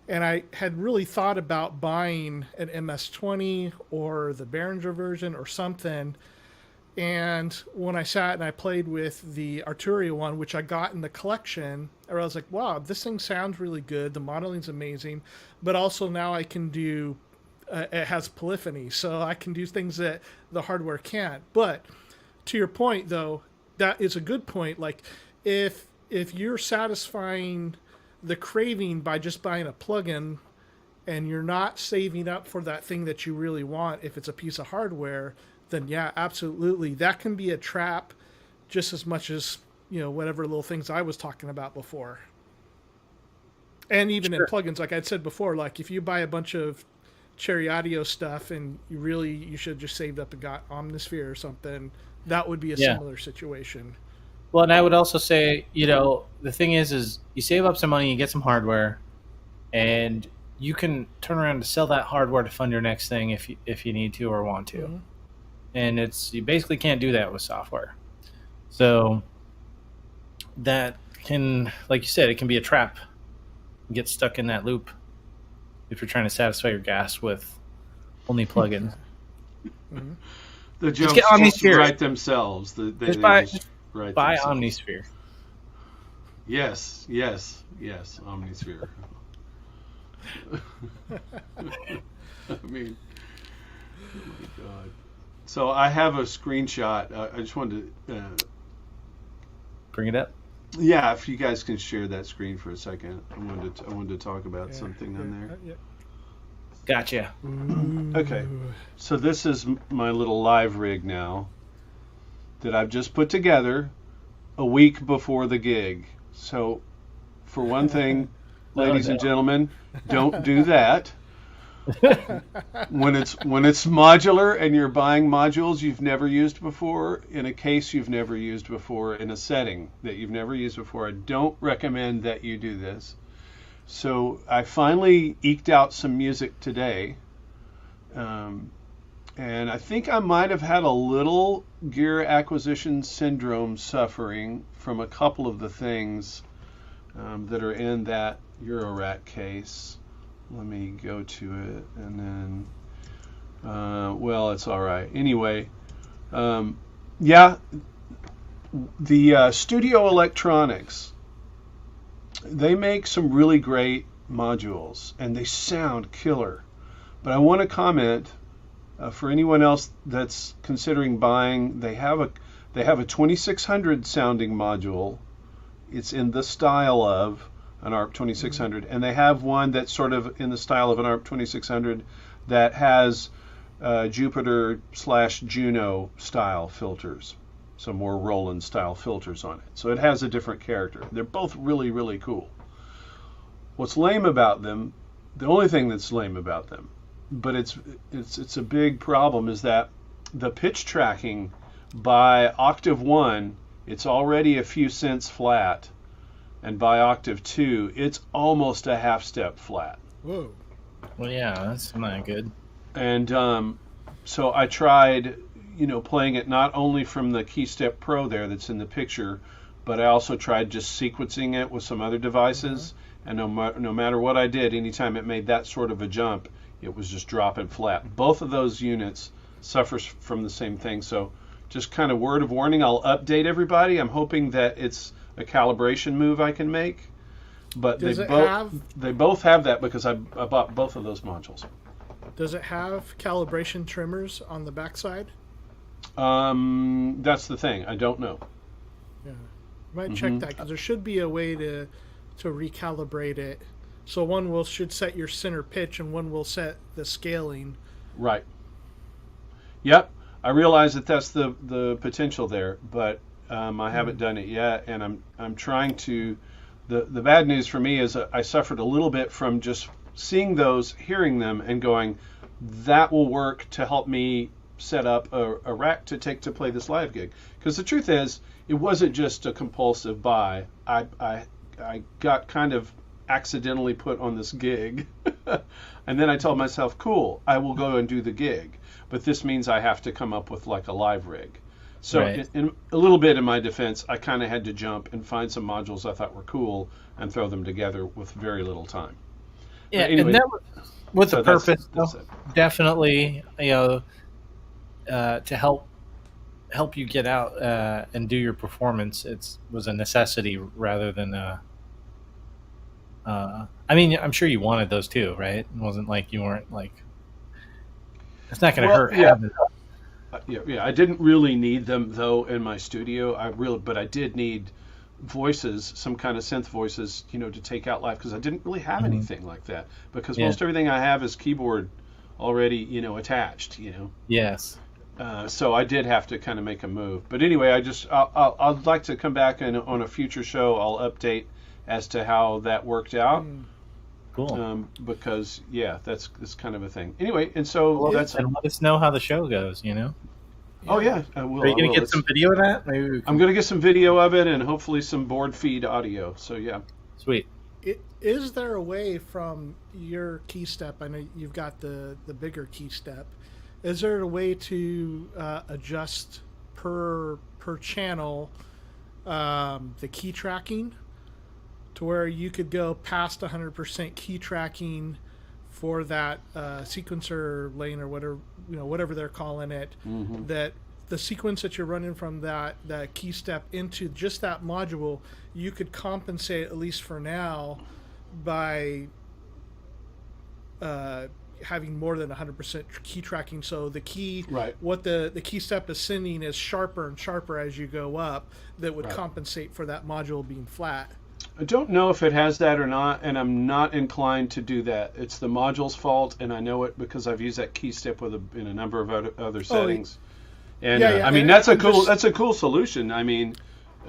And I had really thought about buying an MS-20 or the Behringer version or something. And when I sat and I played with the Arturia one, which I got in the collection, I was like, wow, this thing sounds really good. The modeling's amazing. But also now I can do, it has polyphony, so I can do things that the hardware can't. But to your point, though, that is a good point. Like if you're satisfying the craving by just buying a plugin and you're not saving up for that thing that you really want, if it's a piece of hardware, then yeah, absolutely. That can be a trap just as much as, whatever little things I was talking about before. And even in plugins, like I'd said before, like if you buy a bunch of Cherry Audio stuff and you should just saved up and got Omnisphere or something, that would be a similar situation. Well, and I would also say, the thing is you save up some money, you get some hardware, and you can turn around to sell that hardware to fund your next thing if you need to or want to. Mm-hmm. And you basically can't do that with software. So that can, like you said, it can be a trap. You get stuck in that loop if you're trying to satisfy your G.A.S with only plugins. Mm-hmm. The jokes just write themselves. Just buy Omnisphere. Yes, Omnisphere. I mean, oh my God. So I have a screenshot. I just wanted to bring it up. Yeah, if you guys can share that screen for a second, I wanted to talk about something on there. Yeah. Gotcha. Okay, so this is my little live rig now that I've just put together a week before the gig. So, for one thing, ladies and gentlemen, don't do that. When it's modular and you're buying modules you've never used before in a case you've never used before in a setting that you've never used before, I don't recommend that you do this. So I finally eked out some music today, and I think I might have had a little gear acquisition syndrome suffering from a couple of the things that are in that Eurorack case. Let me go to it, and then, well, it's all right. Anyway, yeah, the Studio Electronics, they make some really great modules, and they sound killer. But I want to comment, for anyone else that's considering buying, they have a 2600 sounding module. It's in the style of an ARP 2600, and they have one that's sort of in the style of an ARP 2600 that has Jupiter/Juno style filters, so more Roland style filters on it. So it has a different character. They're both really, really cool. What's lame about them, the only thing that's lame about them, but it's a big problem, is that the pitch tracking by Octave 1, it's already a few cents flat. And by Octave 2, it's almost a half step flat. Whoa. Well, yeah, that's not good. And so I tried, playing it not only from the Keystep Pro there that's in the picture, but I also tried just sequencing it with some other devices. And no matter what I did, anytime it made that sort of a jump, it was just dropping flat. Both of those units suffers from the same thing. So just kind of word of warning, I'll update everybody. I'm hoping that it's a calibration move I can make, but they both have that because I bought both of those modules. Does it have calibration trimmers on the backside? That's the thing. I don't know. Yeah, you might check that, because there should be a way to recalibrate it. So one should set your center pitch, and one will set the scaling. Right. Yep. I realize that that's the potential there, but I haven't done it yet, and I'm trying to. The bad news for me is I suffered a little bit from just seeing those, hearing them, and going, that will work to help me set up a rack to take to play this live gig. Because the truth is, it wasn't just a compulsive buy. I got kind of accidentally put on this gig, and then I told myself, cool, I will go and do the gig, but this means I have to come up with like a live rig. So right. in a little bit in my defense, I kind of had to jump and find some modules I thought were cool and throw them together with very little time. Yeah, anyway, and that was with a purpose. That's definitely, to help you get out and do your performance. It was a necessity rather than I mean, I'm sure you wanted those too, right? It wasn't like you weren't like. It's not going to hurt. Yeah. Yeah, I didn't really need them though in my studio. But I did need voices, some kind of synth voices, to take out live, because I didn't really have anything like that, because most everything I have is keyboard already, attached, Yes. So I did have to kind of make a move. But anyway, I'd like to come back and on a future show I'll update as to how that worked out. Cool. Because that's kind of a thing. Anyway, and so and let us know how the show goes. Oh yeah, I will. Are you going to get some video of that? Maybe I'm going to get some video of it and hopefully some board feed audio. So yeah. Sweet. Is there a way from your key step? I know you've got the bigger key step. Is there a way to adjust per channel the key tracking, to where you could go past 100% key tracking for that sequencer lane or whatever they're calling it, that the sequence that you're running from that key step into just that module, you could compensate, at least for now, by having more than 100% key tracking. So the key, right. what the key step is sending is sharper and sharper as you go up. That would Right. compensate for that module being flat. I don't know if it has that or not, and I'm not inclined to do that. It's the module's fault, and I know it because I've used that key step in a number of other settings. And yeah, yeah. I mean, And that's a I'm cool solution. I mean,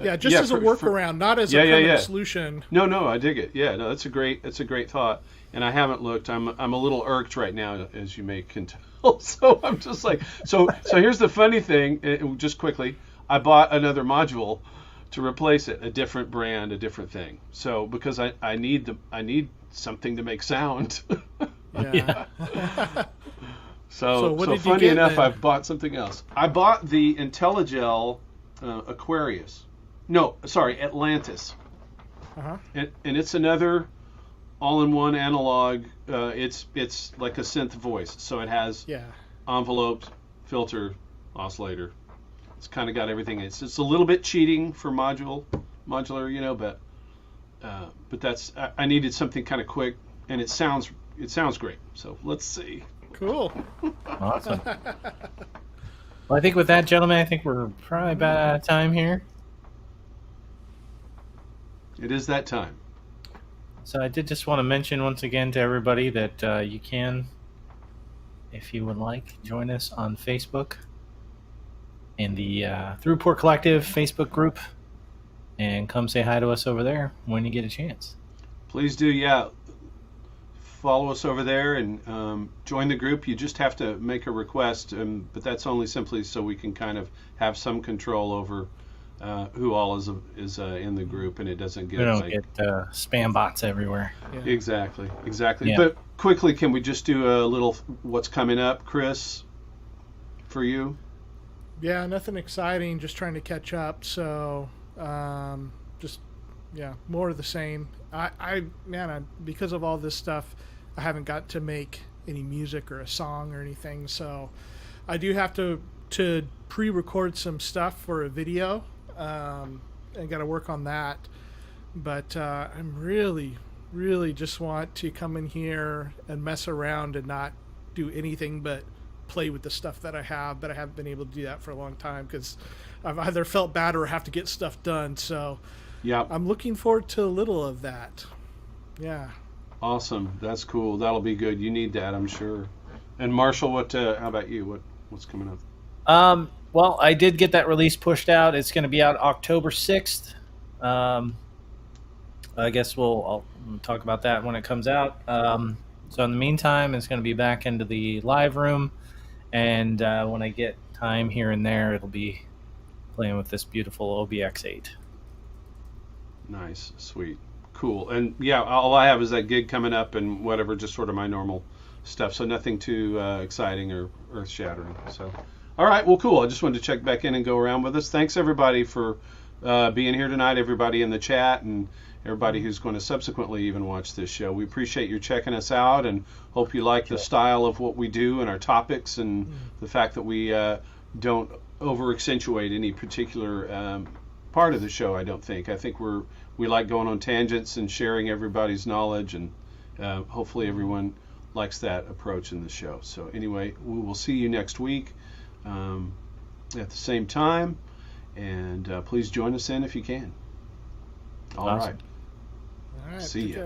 yeah, just as a workaround, not as a permanent solution. No, I dig it. Yeah, no, that's a great thought. And I haven't looked. I'm a little irked right now, as you can tell. So I'm just like, so here's the funny thing. Just quickly, I bought another module to replace it, a different brand, a different thing. So because I need something to make sound. Yeah. So funny enough, I've bought something else. I bought the IntelliGel Aquarius. No, sorry, Atlantis. Uh-huh. And it's another all-in-one analog. It's like a synth voice, so it has envelopes, filter, oscillator. It's kind of got everything. It's a little bit cheating for modular, but that's I needed something kind of quick, and it sounds great. So let's see. Cool. Awesome. Well, I think with that, gentlemen, I think we're probably about out of time here. It is that time. So I did just want to mention once again to everybody that you can, if you would like, join us on Facebook in the Thru Port Collective Facebook group, and come say hi to us over there when you get a chance. Please do, yeah. Follow us over there and join the group. You just have to make a request, but that's only simply so we can kind of have some control over who all is in the group, and it doesn't get get spam bots everywhere. Yeah. Exactly. Yeah. But quickly, can we just do a little what's coming up, Cryss, for you? Yeah, nothing exciting. Just trying to catch up. So, more of the same. Because of all this stuff, I haven't got to make any music or a song or anything. So, I do have to pre-record some stuff for a video, and got to work on that. But I'm really just want to come in here and mess around and not do anything but play with the stuff that I have. But I haven't been able to do that for a long time because I've either felt bad or have to get stuff done. So. Yeah, I'm looking forward to a little of that. Yeah. Awesome. That's cool. That'll be good. You need that, I'm sure. And Marshall, how about you? What's coming up? Well, I did get that release pushed out. It's going to be out October 6th. I guess I'll talk about that when it comes out. So in the meantime, it's going to be back into the live room, and when I get time here and there, it'll be playing with this beautiful OBX8. Nice, sweet, cool. And yeah, all I have is that gig coming up and whatever, just sort of my normal stuff. So nothing too exciting or earth-shattering. So, all right, well, cool. I just wanted to check back in and go around with us. Thanks everybody for being here tonight. Everybody in the chat and everybody who's going to subsequently even watch this show. We appreciate you checking us out and hope you like the style of what we do and our topics and the fact that we don't over-accentuate any particular part of the show. I think we like going on tangents and sharing everybody's knowledge, and hopefully everyone likes that approach in the show. So anyway, we will see you next week at the same time, and please join us in if you can. All right. All right. See ya.